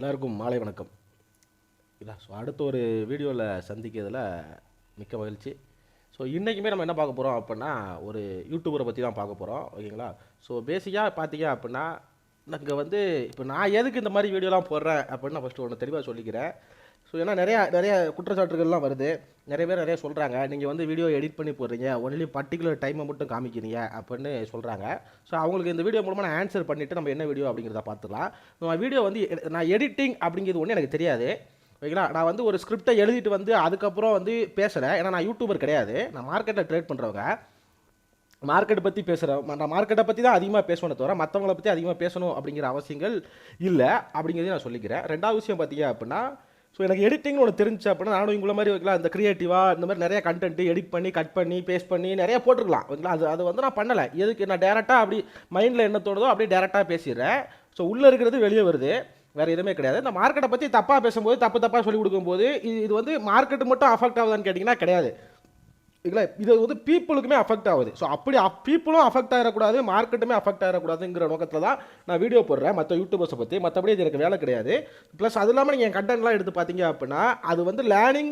எல்லாருக்கும் மாலை வணக்கம். இதான் ஸோ அடுத்த ஒரு வீடியோவில் சந்திக்கிறதுல மிக்க மகிழ்ச்சி. ஸோ இன்றைக்குமே நம்ம என்ன பார்க்க போகிறோம் அப்படின்னா, ஒரு யூடியூபரை பற்றி தான் பார்க்க போகிறோம். ஓகேங்களா? ஸோ பேசிக்காக பார்த்தீங்க அப்படின்னா, நாங்கள் வந்து இப்போ நான் எதுக்கு இந்த மாதிரி வீடியோலாம் போடுறேன் அப்படின்னு நான் ஃபஸ்ட்டு ஒன்று தெளிவாக சொல்லிக்கிறேன். ஸோ ஏன்னா நிறைய குற்றச்சாட்டுகள்லாம் வருது. நிறைய பேர் நிறைய சொல்கிறாங்க, நீங்கள் வந்து வீடியோ எடிட் பண்ணி போடுறீங்க, ஒன்லி பர்டிகுலர் டைமை மட்டும் காமிக்கிறீங்க அப்படின்னு சொல்கிறாங்க. ஸோ அவங்களுக்கு இந்த வீடியோ மூலமாக நான் ஆன்சர் பண்ணிவிட்டு நம்ம என்ன வீடியோ அப்படிங்கிறத பார்த்துக்கலாம். நான் வீடியோ வந்து நான் எடிட்டிங் அப்படிங்கிறது ஒன்று எனக்கு தெரியாது. ஓகேங்களா? நான் வந்து ஒரு ஸ்கிரிப்டை எழுதிட்டு வந்து அதுக்கப்புறம் வந்து பேசுகிறேன். ஏன்னா நான் யூடியூபர் கிடையாது, நான் மார்க்கெட்டில் ட்ரேட் பண்ணுறவங்க. மார்க்கெட்டை பற்றி பேசுகிறேன், நான் மார்க்கெட்டை பற்றி தான் அதிகமாக பேசணும் தவிர மற்றவங்கள பற்றி அதிகமாக பேசணும் அப்படிங்கிற அவசியங்கள் இல்லை அப்படிங்கிறதையும் நான் சொல்லிக்கிறேன். ரெண்டாவது விஷயம் பார்த்தீங்க அப்படின்னா, ஸோ எனக்கு எடிட்டிங்னு ஒன்று தெரிஞ்சு அப்படின்னா நானும் இவ்வளோ மாதிரி வைக்கலாம், இந்த க்ரியேட்டிவாக இந்த மாதிரி நிறைய கண்டென்ட்டு எடிட் பண்ணி கட் பண்ணி பேஸ்ட் பண்ணி நிறைய போட்டுருக்கலாம். ஓகேங்களா? அது வந்து நான் பண்ணலை. எதுக்கு நான் டேரெக்டாக அப்படி மைண்டில் என்ன தோணுதோ அப்படியே டேரெக்டாக பேசிடுறேன். ஸோ உள்ளே இருக்கிறது வெளியே வருது, வேறு எதுவுமே கிடையாது. இந்த மார்க்கெட்டை பற்றி தப்பாக பேசும்போது தப்பாக சொல்லிக் கொடுக்கும்போது இது வந்து மார்க்கெட்டு மட்டும் அஃபெக்ட் ஆகுதான்னு கேட்டிங்கன்னா கிடையாது. இல்லைங்களா? இது வந்து பீப்புளுக்குமே அஃபெக்ட் ஆகுது. ஸோ அப்படி பீப்புளும் அஃபெக்ட் ஆகிடக்கூடாது, மார்க்கெட்டுமே அஃபெக்ட் ஆகிடக்கூடாதுங்கிற நோக்கத்தில் தான் நான் வீடியோ போடுறேன் மற்ற யூடியூபர்ஸை பற்றி. மற்றபடி இது எனக்கு வேலை கிடையாது. ப்ளஸ் அது இல்லாமல் நீங்கள் என் கண்டென்ட்லாம் எடுத்து பார்த்தீங்க அப்படின்னா அது வந்து லேர்னிங்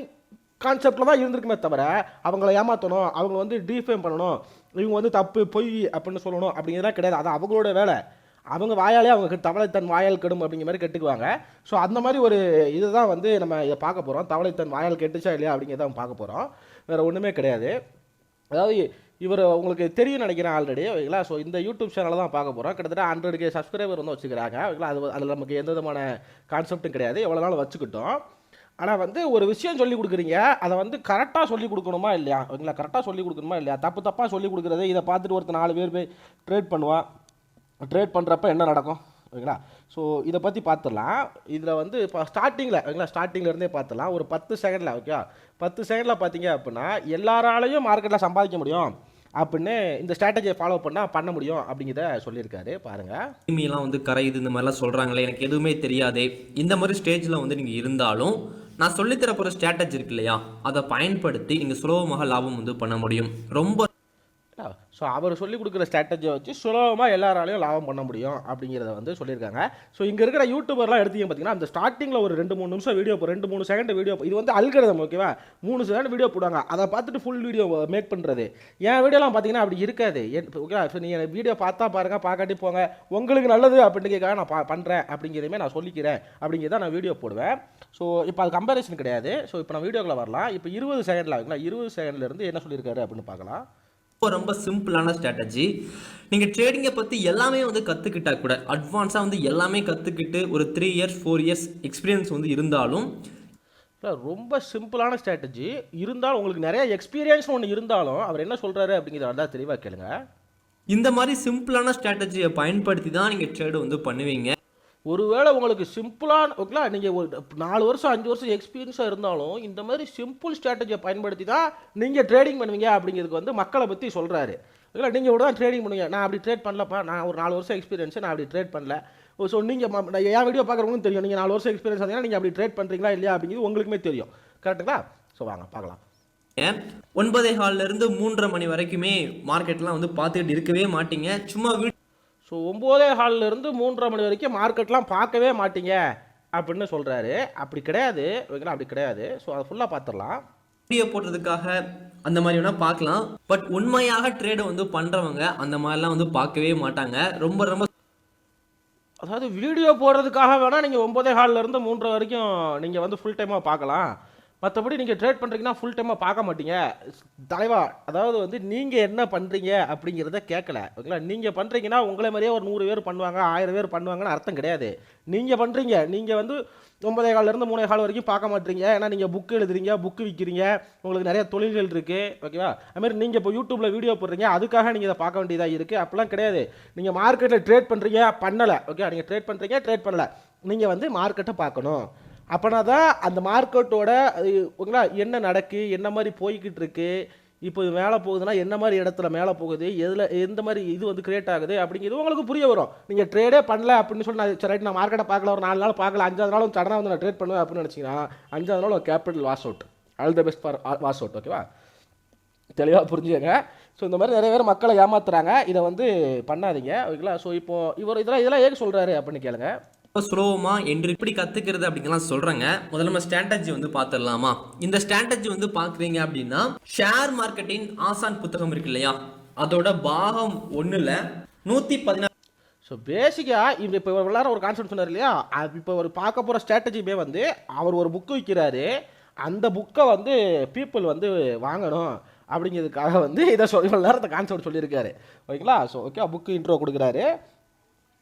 கான்செப்டில் தான் இருந்திருக்குமே தவிர அவங்கள ஏமாற்றணும், அவங்க வந்து டீஃபேம் பண்ணணும், இவங்க வந்து தப்பு பொய் அப்படின்னு சொல்லணும் அப்படிங்கிறதுலாம் கிடையாது. அது அவங்களோட வேலை. அவங்க வாயாலே அவங்க தவளை தன் வாயால் கெடும் அப்படிங்கிற மாதிரி கெட்டுக்குவாங்க. ஸோ அந்த மாதிரி ஒரு இதுதான் வந்து நம்ம இதை பார்க்க போகிறோம். தவளை தன் வாயால் கெட்டுச்சா இல்லையா அப்படிங்கிறத நம்ம பார்க்க போகிறோம். வேறு ஒன்றுமே கிடையாது. அதாவது இவர் உங்களுக்கு தெரியும் நினைக்கிறேன் ஆல்ரெடி. ஓகேங்களா? ஸோ இந்த யூடியூப் சேனலில் தான் பார்க்க போகிறோம். கிட்டத்தட்ட 100K சப்ஸ்கிரைபர் வந்து வச்சுக்கிறாங்க. ஓகேங்களா? அதில் நமக்கு எந்த விதமான கான்செப்ட்டும் கிடையாது, எவ்வளோ நாள் வச்சுக்கிட்டோம். ஆனால் வந்து ஒரு விஷயம் சொல்லிக் கொடுக்குறீங்க, அதை வந்து கரெக்டாக சொல்லிக் கொடுக்கணுமா இல்லையா? ஓகேங்களா? கரெக்டாக சொல்லிக் கொடுக்கணுமா இல்லையா? தப்பாக சொல்லிக் கொடுக்குறது இதை பார்த்துட்டு ஒருத்தர் 4 பேர் போய் ட்ரேட் பண்ணுவான். ட்ரேட் பண்ணுறப்ப என்ன நடக்கும்? ஓகேங்களா? ஸோ இதை பற்றி பார்த்துடலாம். இதில் வந்து இப்போ ஸ்டார்டிங்கில் ஓகேங்களா, ஸ்டார்டிங்லேருந்தே பார்த்துடலாம். ஒரு 10 செகண்டில் ஓகே, 10 செகண்டில் பார்த்தீங்க அப்படின்னா எல்லாராலையும் மார்க்கெட்டில் சம்பாதிக்க முடியும் அப்படின்னு இந்த ஸ்ட்ராட்டஜியை ஃபாலோ பண்ண முடியும் அப்படிங்கிறத சொல்லியிருக்காரு. பாருங்கள். மீலாம் வந்து கரையுது இந்த மாதிரிலாம் சொல்கிறாங்களே, எனக்கு எதுவுமே தெரியாது. இந்த மாதிரி ஸ்டேஜில் வந்து நீங்கள் இருந்தாலும் நான் சொல்லித்தர போகிற ஸ்ட்ராட்டஜி இருக்கு இல்லையா, அதை பயன்படுத்தி நீங்கள் சுலபமாக லாபம் வந்து பண்ண முடியும். ரொம்ப ஸோ அவர் சொல்லிக் கொடுக்குற ஸ்ட்ராட்டஜியை வச்சு சுலபமாக எல்லாராலையும் லாபம் பண்ண முடியும் அப்படிங்கிறத வந்து சொல்லியிருக்காங்க. ஸோ இங்கே இருக்கிற யூடியூபர்லாம் எடுத்தீங்க பார்த்தீங்கன்னா அந்த ஸ்டார்டிங்கில் ஒரு 2-3 நிமிஷம் வீடியோ 2-3 செகண்ட் வீடியோ, இது வந்து அல்கரிதம் ஓகேவா, 3 செகண்ட் வீடியோ போடுவாங்க. அதை பார்த்துட்டு ஃபுல் வீடியோ மேக் பண்ணுறது. என் வீடியோலாம் பார்த்தீங்கன்னா அப்படி இருக்காது. ஓகேவா? ஸோ நீங்கள் வீடியோ பார்த்தா பாருங்கள், பார்க்காட்டி போங்க, உங்களுக்கு நல்லது அப்படிங்கிறதுக்காக நான் பண்ணுறேன் அப்படிங்கிறதுமே நான் சொல்லிக்கிறேன் அப்படிங்கிறத நான் வீடியோ போடுவேன். ஸோ இப்போ அது கம்பேரிசன் கிடையாது. ஸோ இப்போ நான் வீடியோக்குள்ள வரலாம். இப்போ 20 செகண்டில் ஆகுங்களா, 20 செகண்ட்லேருந்து என்ன சொல்லியிருக்காரு அப்படின்னு பார்க்கலாம். ரொம்ப சிம்பிளான ஸ்ட்ராட்டஜி. நீங்கள் ட்ரேடிங்கை பற்றி எல்லாமே வந்து கற்றுக்கிட்டா கூட, அட்வான்ஸாக வந்து எல்லாமே கற்றுக்கிட்டு ஒரு 3 இயர்ஸ் 4 இயர்ஸ் எக்ஸ்பீரியன்ஸ் வந்து இருந்தாலும், ரொம்ப சிம்பிளான ஸ்ட்ராட்டஜி இருந்தாலும் உங்களுக்கு நிறைய எக்ஸ்பீரியன்ஸ் ஒன்று இருந்தாலும் அவர் என்ன சொல்கிறாரு அப்படிங்கிறத தான் தெளிவாக கேளுங்க. இந்த மாதிரி சிம்பிளான ஸ்ட்ராட்டஜியை பயன்படுத்தி தான் நீங்கள் ட்ரேடு வந்து பண்ணுவீங்க. ஒருவேளை உங்களுக்கு சிம்பிளான ஓகேங்களா, நீங்கள் ஒரு 4 வருஷம் 5 வருஷம் எக்ஸ்பீரியன்ஸாக இருந்தாலும் இந்த மாதிரி சிம்பிள் ஸ்ட்ராட்டஜியை பயன்படுத்தி தான் நீங்கள் ட்ரேடிங் பண்ணுவீங்க அப்படிங்கிறதுக்கு வந்து மக்களை பற்றி சொல்கிறாரு. ஓகேங்களா? நீங்கள் கூட தான் ட்ரேடிங் பண்ணுவீங்க, நான் அப்படி ட்ரேட் பண்ணலப்பா, நான் ஒரு 4 வருஷம் எக்ஸ்பீரியன்ஸு, நான் அப்படி ட்ரேட் பண்ணல. ஸோ நீங்கள் என் வீடியோ பார்க்குறவங்களும் தெரியும், நீங்கள் 4 வருஷம் எக்ஸ்பீரியன்ஸ் ஆனீங்கன்னா நீங்கள் அப்படி ட்ரேட் பண்ணுறீங்களா இல்லையா அப்படிங்கிறது உங்களுக்குமே தெரியும். கரெக்டுங்களா? ஸோ வாங்க பார்க்கலாம். 9:15 3:30 மணி வரைக்குமே மார்க்கெட்லாம் வந்து பார்த்துக்கிட்டு இருக்கவே மாட்டீங்க. சும்மா ஸோ 9:15 3:30 மணி வரைக்கும் மார்க்கெட்லாம் பார்க்கவே மாட்டீங்க அப்படின்னு சொல்கிறாரு. அப்படி கிடையாது ஓகேங்களா, அப்படி கிடையாது. ஸோ அதை ஃபுல்லாக பார்த்துடலாம். வீடியோ போடுறதுக்காக அந்த மாதிரி வேணால் பார்க்கலாம், பட் உண்மையாக ட்ரேடு வந்து பண்ணுறவங்க அந்த மாதிரிலாம் வந்து பார்க்கவே மாட்டாங்க. ரொம்ப அதாவது வீடியோ போடுறதுக்காக வேணால் நீங்கள் 9:15 3:30 வரைக்கும் நீங்கள் வந்து ஃபுல் டைமாக பார்க்கலாம். மற்றபடி நீங்கள் ட்ரேட் பண்ணுறீங்கன்னா ஃபுல் டைமாக பார்க்க மாட்டீங்க தலைவா. அதாவது வந்து நீங்கள் என்ன பண்ணுறீங்க அப்படிங்கிறத கேட்கல. ஓகேங்களா? நீங்கள் பண்ணுறீங்கன்னா உங்களை மாதிரியே ஒரு 100 பேர் பண்ணுவாங்க, 1000 பேர் பண்ணுவாங்கன்னு அர்த்தம் கிடையாது. நீங்கள் பண்ணுறீங்க, நீங்கள் வந்து 9:15 3:15 வரைக்கும் பார்க்க மாட்டீங்க. ஏன்னா நீங்கள் புக்கு எழுதுறீங்க, புக்கு விற்கிறீங்க, உங்களுக்கு நிறைய தொழில்கள் இருக்குது. ஓகேவா? அதுமாதிரி நீங்கள் இப்போ யூடியூப்பில் வீடியோ போடுறீங்க, அதுக்காக நீங்கள் இதை பார்க்க வேண்டியதாக இருக்குது. அப்படிலாம் கிடையாது. நீங்கள் மார்க்கெட்டில் ட்ரேட் பண்ணுறீங்க, பண்ணலை. ஓகே, நீங்கள் ட்ரேட் பண்ணுறீங்க, ட்ரேட் பண்ணலை, நீங்கள் வந்து மார்க்கெட்டை பார்க்கணும். அப்போனா தான் அந்த மார்க்கெட்டோட ஓகேங்களா என்ன நடக்கு, என்ன மாதிரி போய்கிட்டு இருக்கு, இப்போ இது மேலே போகுதுன்னா என்ன மாதிரி இடத்துல மேலே போகுது, எந்த மாதிரி இது வந்து கிரியேட் ஆகுது அப்படிங்கிறது உங்களுக்கு புரிய வரும். நீங்கள் ட்ரேடே பண்ணல அப்படின்னு சொல்லி நான் சரி ரைட் நான் மார்க்கெட்டை பார்க்கல, ஒரு 4 நாள் பார்க்கல, 5வது நாள் சடனாக வந்து நான் ட்ரேட் பண்ணுவேன் அப்படின்னு நினச்சிங்கன்னா 5வது நாள் ஒரு capital wash out. All the best for wash out. ஓகேவா? தெளிவாக புரிஞ்சுங்க. ஸோ இந்த மாதிரி நிறைய பேர் மக்களை ஏமாத்துறாங்க, இதை வந்து பண்ணாதீங்க. ஓகேங்களா? ஸோ இப்போ இதெல்லாம் ஏன் சொல்கிறாரு அப்படின்னு கேளுங்க. ஸ்லோவமா என்ட்ரி எப்படி கத்துக்கிறது அப்படிங்கலாம் சொல்றேங்க. முதல்ல நம்ம ஸ்ட்ராட்டஜி வந்து பார்த்துடலாமா? இந்த ஸ்ட்ராட்டஜி வந்து பார்க்குறீங்க அப்படின்னா ஷேர் மார்க்கெட்டின் ஆசான் புத்தகம் இருக்கு இல்லையா, அதோட பாகம் 1ல 116 ஸோ பேசிக்காக இப்போ எல்லாரும் ஒரு கான்செப்ட் சொன்னார் இல்லையா, அது இப்போ ஒரு பார்க்க போகிற ஸ்ட்ராட்டஜியுமே வந்து அவர் ஒரு புக்கு விற்கிறாரு, அந்த புக்கை வந்து பீப்புள் வந்து வாங்கணும் அப்படிங்கிறதுக்காக வந்து இதை சொல்லி எல்லாரும் அந்த கான்செப்ட் சொல்லியிருக்காரு. ஓகேங்களா? ஸோ ஓகே, புக்கு இன்ட்ரோ கொடுக்குறாரு.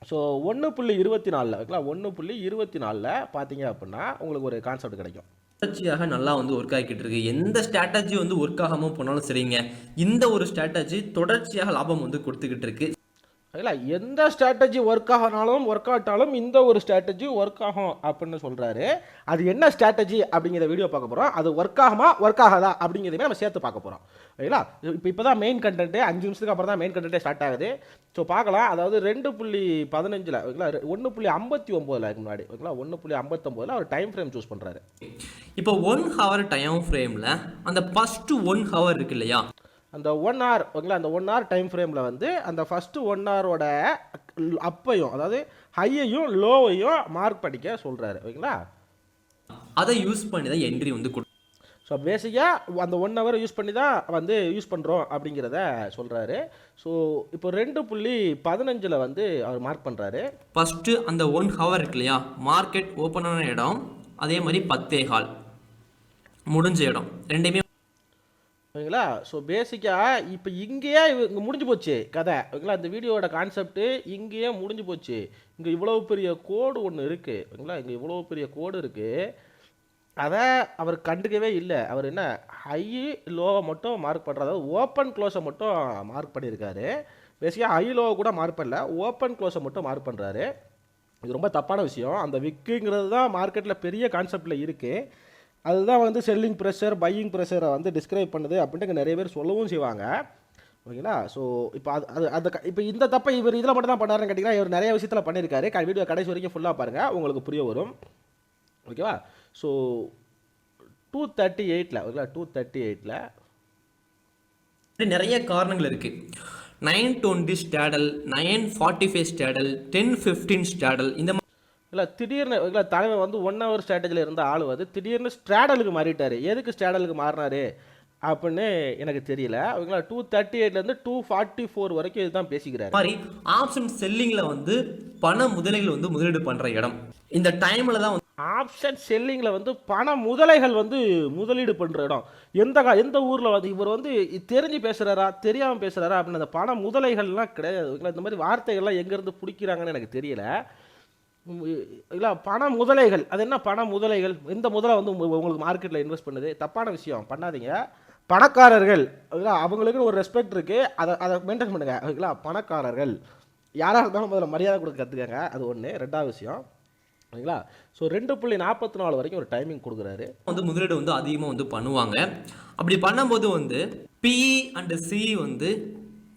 ஸோ 1.24 ஓகேங்களா, 1.24 பார்த்தீங்க அப்படின்னா உங்களுக்கு ஒரு கான்செப்ட் கிடைக்கும். தொடர்ச்சியாக நல்லா வந்து ஒர்க் ஆகிக்கிட்டு இருக்கு. எந்த ஸ்ட்ராட்டஜி வந்து ஒர்க் ஆகாம போனாலும் சரிங்க, இந்த ஒரு ஸ்ட்ராட்டஜி தொடர்ச்சியாக லாபம் வந்து கொடுத்துக்கிட்டு இருக்கு. இல்லை, எந்த ஸ்ட்ராட்டஜி ஒர்க் ஆகினாலும் ஒர்க் ஆகிட்டாலும் இந்த ஒரு ஸ்ட்ராட்டஜி ஒர்க் ஆகும் அப்படின்னு சொல்கிறாரு. அது என்ன ஸ்ட்ராட்டஜி அப்படிங்கிற வீடியோ பார்க்க போகிறோம். அது ஒர்க் ஆகுமா ஒர்க் ஆகாதா அப்படிங்கிறதுமே நம்ம சேர்த்து பார்க்க போகிறோம். ஓகேங்களா? இப்போ தான் மெயின் கண்டென்ட்டு, 5 நிமிஷத்துக்கு அப்புறம் தான் மெயின் கண்டென்ட்டே ஸ்டார்ட் ஆகுது. ஸோ பார்க்கலாம். அதாவது 2.15 ஓகேங்களா, 1.59 முன்னாடி ஓகேங்களா, 1.59 அவர் டைம் ஃப்ரேம் சூஸ் பண்ணுறாரு. இப்போ 1 ஹவர் டைம் ஃப்ரேமில் அந்த ஃபஸ்ட்டு 1 ஹவர் இருக்கு இல்லையா, அந்த 1 hour ஓகேங்களா, அந்த 1 hour டைம் ஃப்ரேமில் வந்து அந்த ஃபஸ்ட்டு 1 ஹவரோட அப்பையும் அதாவது ஹையையும் லோவையும் மார்க் பண்ணிக்க சொல்கிறாரு. ஓகேங்களா? அதை யூஸ் பண்ணி தான் என்ட்ரி வந்து ஸோ பேசிக்காக அந்த 1 ஹவர் யூஸ் பண்ணி தான் வந்து யூஸ் பண்ணுறோம் அப்படிங்கிறத சொல்கிறாரு. ஸோ இப்போ 2.15 வந்து அவர் மார்க் பண்ணுறாரு. ஃபஸ்ட்டு அந்த 1 ஹவர் இருக்கு இல்லையா, மார்க்கெட் ஓப்பனான இடம், அதே மாதிரி 10:15 முடிஞ்ச இடம், ரெண்டுமே ஓகேங்களா? ஸோ பேசிக்காக இப்போ இங்கேயே இங்கே முடிஞ்சு போச்சு கதை. ஓகேங்களா? இந்த வீடியோட கான்செப்ட்டு இங்கேயே முடிஞ்சு போச்சு. இங்கே இவ்வளோ பெரிய கோடு ஒன்று இருக்குது. ஓகேங்களா? இங்கே இவ்வளோ பெரிய கோடு இருக்குது. அதை அவர் கண்டுக்கவே இல்லை. அவர் என்ன ஹை லோவை மட்டும் மார்க் பண்ணுறாரு, அதாவது ஓப்பன் க்ளோஸை மட்டும் மார்க் பண்ணியிருக்காரு. பேசிக்காக ஹை லோவை கூட மார்க் பண்ணல, ஓப்பன் க்ளோஸை மட்டும் மார்க் பண்ணுறாரு. இது ரொம்ப தப்பான விஷயம். அந்த விக்குங்கிறது தான் மார்க்கெட்டில் பெரிய கான்செப்டில் இருக்குது. அதுதான் வந்து செல்லிங் ப்ரெஷர் பையிங் ப்ரெஷரை வந்து டிஸ்கிரைப் பண்ணுது அப்படின்ட்டு நிறைய பேர் சொல்லவும் செய்வாங்க. ஓகேங்களா? ஸோ இப்போ இப்போ இந்த தப்பை இவர் இதில் மட்டும் தான் பண்ணாருன்னு கேட்டிங்கன்னா, இவர் நிறைய விஷயத்தில் பண்ணியிருக்காரு. வீடியோ கடைசி வரைக்கும் ஃபுல்லாக பாருங்கள், உங்களுக்கு புரிய வரும். ஓகேவா? ஸோ 238 ஓகேங்களா, 238 நிறைய காரணங்கள் இருக்குது. 9:20 ஸ்டாடல், 9:45 ஸ்டாடல், 10:15 ஸ்டாடல், இந்த இல்லை திடீர்னு இல்லை தலைவர் வந்து 1 hour ஸ்ட்ராட்டஜியில் இருந்த ஆள் வந்து திடீர்னு ஸ்ட்ராடலுக்கு மாறிட்டார். எதுக்கு ஸ்ட்ராடலுக்கு மாறினாரு அப்படின்னு எனக்கு தெரியல. ஓகேங்களா? 238லேருந்து 244 வரைக்கும் இதுதான் பேசிக்கிறாரு. மாதிரி ஆப்ஷன் செல்லிங்கில் வந்து பண முதலைகள் வந்து முதலீடு பண்ணுற இடம். இந்த டைமில் தான் ஆப்ஷன் செல்லிங்கில் வந்து பண முதலைகள் வந்து முதலீடு பண்ணுற இடம். எந்த ஊரில் வந்து இவர் வந்து தெரிஞ்சு பேசுகிறாரா தெரியாமல் பேசுகிறாரா அப்படின்னு அந்த பண முதலைகள்லாம் கிடையாது. இந்த மாதிரி வார்த்தைகள்லாம் எங்கேருந்து பிடிக்கிறாங்கன்னு எனக்கு தெரியல. இல்லை, பண முதலைகள், அது என்ன பண முதலைகள்? எந்த முதலை வந்து உங்களுக்கு மார்க்கெட்டில் இன்வெஸ்ட் பண்ணுது? தப்பான விஷயம் பண்ணாதீங்க. பணக்காரர்கள் ஓகேங்களா, அவங்களுக்குன்னு ஒரு ரெஸ்பெக்ட் இருக்குது, அதை மெயின்டைன் பண்ணுங்கள். ஓகேங்களா? பணக்காரர்கள் யாராக இருந்தாலும் முதல்ல மரியாதை கொடுக்க கற்றுக்கங்க. அது ஒன்று. ரெண்டாவது விஷயம் ஓகேங்களா, ஸோ 2.44 வரைக்கும் ஒரு டைமிங் கொடுக்குறாரு. வந்து முதலீடு வந்து அதிகமாக வந்து பண்ணுவாங்க. அப்படி பண்ணும்போது வந்து பிஇ அண்ட் சி வந்து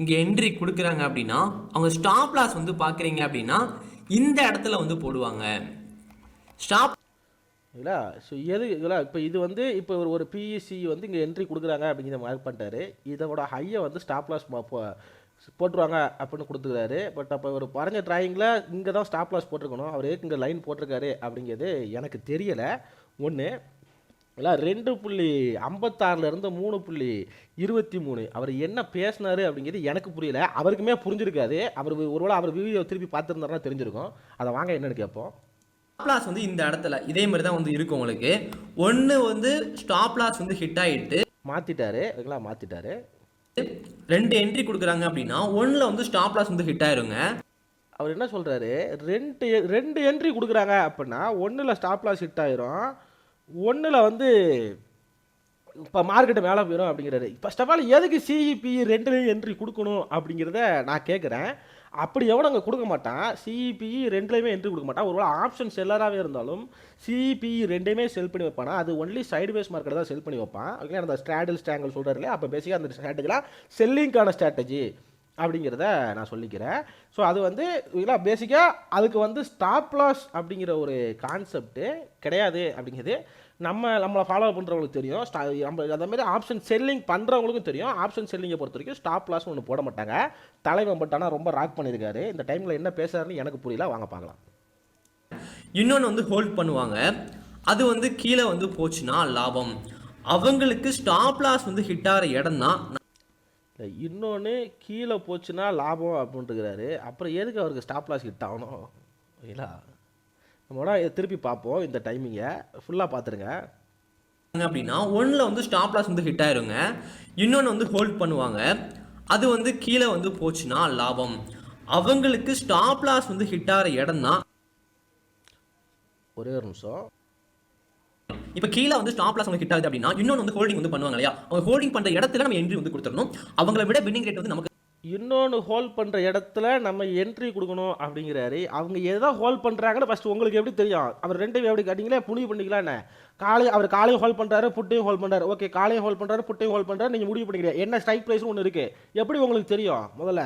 இங்கே என்ட்ரி கொடுக்குறாங்க அப்படின்னா, அவங்க ஸ்டாப் லாஸ் வந்து பார்க்குறீங்க அப்படின்னா இந்த இடத்துல வந்து போடுவாங்க ஸ்டாப் இல்லைங்களா. ஸோ இல்லை இப்போ இது வந்து இப்போ ஒரு பிஇசி வந்து இங்கே என்ட்ரி கொடுக்குறாங்க அப்படிங்கிற மார்க் பண்ணிட்டாரு. இதோட ஹையை வந்து ஸ்டாப் லாஸ் போட்டுருவாங்க அப்படின்னு கொடுத்துக்கிறாரு. பட் அப்போ ஒரு பறஞ்ச டிராயிங்கில் இங்கே தான் ஸ்டாப் லாஸ் போட்டிருக்கணும். அவர் ஏற்கு இங்கே லைன் போட்டிருக்காரு அப்படிங்கிறது எனக்கு தெரியலை. ஒன்று இல்லை, 2.56லேருந்து 3.23 அவர் என்ன பேசினார் அப்படிங்கிறது எனக்கு புரியல. அவருக்குமே புரிஞ்சிருக்காது. ஒருவேளை அவர் வீடியோ திருப்பி பார்த்துருந்தாருன்னா தெரிஞ்சிருக்கும். அதை வாங்க என்னென்னு கேட்போம். ஸ்டாப் லாஸ் வந்து இந்த இடத்துல இதே மாதிரி தான் வந்து இருக்கும் உங்களுக்கு. ஒன்று வந்து ஸ்டாப் லாஸ் வந்து ஹிட் ஆகிட்டு மாற்றிட்டாரு. ஓகேங்களா? மாற்றிட்டாரு. 2 என்ட்ரி கொடுக்குறாங்க அப்படின்னா 1ல் வந்து ஸ்டாப் லாஸ் வந்து ஹிட் ஆயிருங்க. அவர் என்ன சொல்கிறாரு, 2 என்ட்ரி கொடுக்குறாங்க அப்படின்னா 1ல் ஸ்டாப் லாஸ் ஹிட் ஆயிரும், 1ல் வந்து இப்போ மார்க்கெட்டு மேலே போயிடும் அப்படிங்கிறாரு. ஃபர்ஸ்ட் ஆஃப் ஆல் எதுக்கு சிஇபி 2லையும் என்ட்ரி கொடுக்கணும் அப்படிங்கிறத நான் கேட்குறேன். அப்படி எவனும் அங்கே கொடுக்க மாட்டான். சிஇபிஇ 2லையுமே என்ட்ரி கொடுக்க மாட்டான். ஒருவேளை ஆப்ஷன் செல்லராகவே இருந்தாலும் சிஇபிஇ 2யுமே செல் பண்ணி வைப்பானா, அது ஒன்லி சைடு பேஸ் மார்க்கெட் தான் செல் பண்ணி வைப்பான். ஓகே, அந்த ஸ்ட்ராடல் ஸ்ட்ராங்கல் சொல்கிறாரு இல்லையா, அப்போ பேசிக்காக அந்த ஸ்ட்ராட்டஜிலாம் செல்லிங்கான ஸ்ட்ராட்டஜி அப்படிங்கிறத நான் சொல்லிக்கிறேன். ஸோ அது வந்து இல்லை பேசிக்காக அதுக்கு வந்து ஸ்டாப் லாஸ் அப்படிங்கிற ஒரு கான்செப்ட்டு கிடையாது அப்படிங்கிறது நம்மளை ஃபாலோ பண்ணுறவங்களுக்கு தெரியும். நம்ம அதேமாதிரி ஆப்ஷன் செல்லிங் பண்ணுறவங்களுக்கும் தெரியும். ஆப்ஷன் செல்லிங்கை பொறுத்த வரைக்கும் ஸ்டாப் லாஸ்னு ஒன்று போட மாட்டாங்க. தலைவன் பட் ஆனால் ரொம்ப ராக் பண்ணியிருக்காரு. இந்த டைமில் என்ன பேசுறாருன்னு எனக்கு புரியல. வாங்க பார்க்கலாம். இன்னொன்று வந்து ஹோல்ட் பண்ணுவாங்க, அது வந்து கீழே வந்து போச்சுன்னா லாபம். அவங்களுக்கு ஸ்டாப் லாஸ் வந்து ஹிட் ஆகிற இடம் தான். இன்னொன்று கீழே போச்சுன்னா லாபம் அப்படின்ட்டுருக்கிறாரு. அப்புறம் எதுக்கு அவருக்கு ஸ்டாப் லாஸ் ஹிட் ஆகணும்? ஓகேங்களா, நம்மளோட இதை திருப்பி பார்ப்போம். இந்த டைமிங்கை ஃபுல்லாக பார்த்துருங்க. அப்படின்னா ஒன்றில் வந்து ஸ்டாப் லாஸ் வந்து ஹிட் ஆயிருங்க, இன்னொன்று வந்து ஹோல்ட் பண்ணுவாங்க, அது வந்து கீழே வந்து போச்சுன்னா லாபம். அவங்களுக்கு ஸ்டாப் லாஸ் வந்து ஹிட் ஆகிற இடம் தான். ஒரே ஒரு நிமிஷம். இப்போ கீழே வந்து ஸ்டாப் லாஸ் வந்து ஹிட் ஆகுது அப்படின்னா இன்னொன்று வந்து ஹோல்டிங் வந்து பண்ணுவாங்க இல்லையா, அவங்க ஹோல்டிங் பண்ணுற இடத்துல நம்ம என்ட்ரி வந்து கொடுத்துடணும். அவங்கள விட பின்னிங் ரேட் வந்து நமக்கு. இன்னொன்று ஹோல்ட் பண்ணுற இடத்துல நம்ம என்ட்ரி கொடுக்கணும் அப்படிங்கிறாரு. அவங்க எதை ஹோல்ட் பண்ணுறாங்கன்னு ஃபஸ்ட்டு உங்களுக்கு எப்படி தெரியும்? அவர் ரெண்டையும் எப்படி கேட்டிங்களே முடிவு பண்ணிக்கலான்னு. காலையும் ஹோல்ட் பண்ணுறாரு, புட்டையும் ஹோல்ட் பண்ணுறாரு. ஓகே, காலையும் ஹோல்ட் பண்ணுறாரு, புட்டையும் ஹோல்ட் பண்ணுறாரு. நீங்கள் முடிவு பண்ணிக்கிறீங்க என்ன ஸ்ட்ரைக் ப்ரைஸ்னு ஒன்று இருக்குது. எப்படி உங்களுக்கு தெரியும் முதல்ல?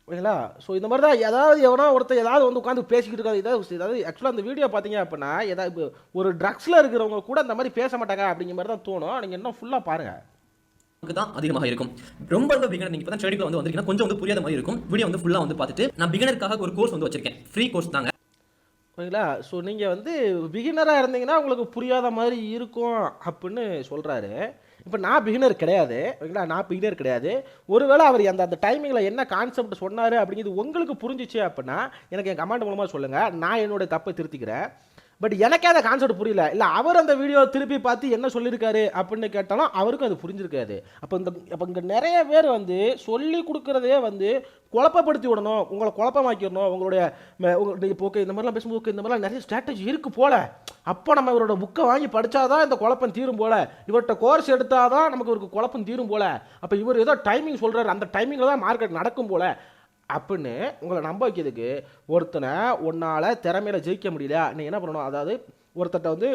ஓகேங்களா, ஸோ இந்த மாதிரி தான் ஏதாவது எவனோ ஒருத்தர் ஏதாவது வந்து உட்காந்து பேசிக்கிட்டு இருக்காது. ஏதாவது ஆக்சுவலாக அந்த வீடியோ பார்த்தீங்க அப்படின்னா ஏதாவது ஒரு ட்ரக்ஸில் இருக்கிறவங்க கூட இந்த மாதிரி பேச மாட்டாங்க அப்படிங்கிற மாதிரி தான் தோணும். நீங்கள் இன்னும் ஃபுல்லாக பாருங்கள், தான் அதிகமாக இருக்கும். ரொம்ப ரொம்ப பிகினர் நீங்க இப்பதான் ட்ரேடிங்ல வந்து வந்திருக்கீங்க, கொஞ்சம் வந்து புரியாத மாதிரி இருக்கும். வீடியோ வந்து ஃபுல்லா வந்து பார்த்துட்டு நான் பிகினருக்காக ஒரு கோர்ஸ் வந்து வச்சிருக்கேன், ஃப்ரீ கோர்ஸ் தாங்க. ஓகேங்களா, ஸோ நீங்கள் வந்து பிகினராக இருந்தீங்கன்னா உங்களுக்கு புரியாத மாதிரி இருக்கும் அப்படின்னு சொல்கிறாரு. இப்போ நான் பிகினர் கிடையாது. ஓகேங்களா, நான் பிகினர் கிடையாது. ஒருவேளை அவர் அந்த டைமிங்கில் என்ன கான்செப்ட் சொன்னார் அப்படிங்கிறது உங்களுக்கு புரிஞ்சிச்சு அப்படின்னா எனக்கு என் கமெண்ட் மூலமாக சொல்லுங்கள், நான் என்னோட தப்பை திருத்திக்கிறேன். பட் எனக்கே அந்த கான்செப்ட் புரியல. இல்லை அவர் அந்த வீடியோ திருப்பி பார்த்து என்ன சொல்லியிருக்காரு அப்படின்னு கேட்டாலும் அவருக்கும் அது புரிஞ்சிருக்காது. அப்போ இங்கே நிறைய பேர் வந்து சொல்லி கொடுக்குறதே வந்து குழப்பப்படுத்தி விடணும், உங்களை குழப்பமாக்கிடணும். உங்களுடைய இப்போ ஓகே இந்த மாதிரிலாம் பேசும்போது ஓகே இந்த மாதிரிலாம் நிறைய ஸ்ட்ராட்டஜி இருக்குது போல், அப்போ நம்ம இவரோட புக்கை வாங்கி படித்தாதான் இந்த குழப்பம் தீரும் போல், இவர்கிட்ட கோர்ஸ் எடுத்தால் தான் நமக்கு ஒரு குழப்பம் தீரும் போல், அப்போ இவர் ஏதோ டைமிங் சொல்கிறார், அந்த டைமிங்கில் தான் மார்க்கெட் நடக்கும் போல் அப்படின்னு உங்களை நம்ப வைக்கிறதுக்கு ஒருத்தனை உன்னால் திறமையில ஜெயிக்க முடியல. நீங்கள் என்ன பண்ணணும்? அதாவது ஒருத்தட்ட வந்து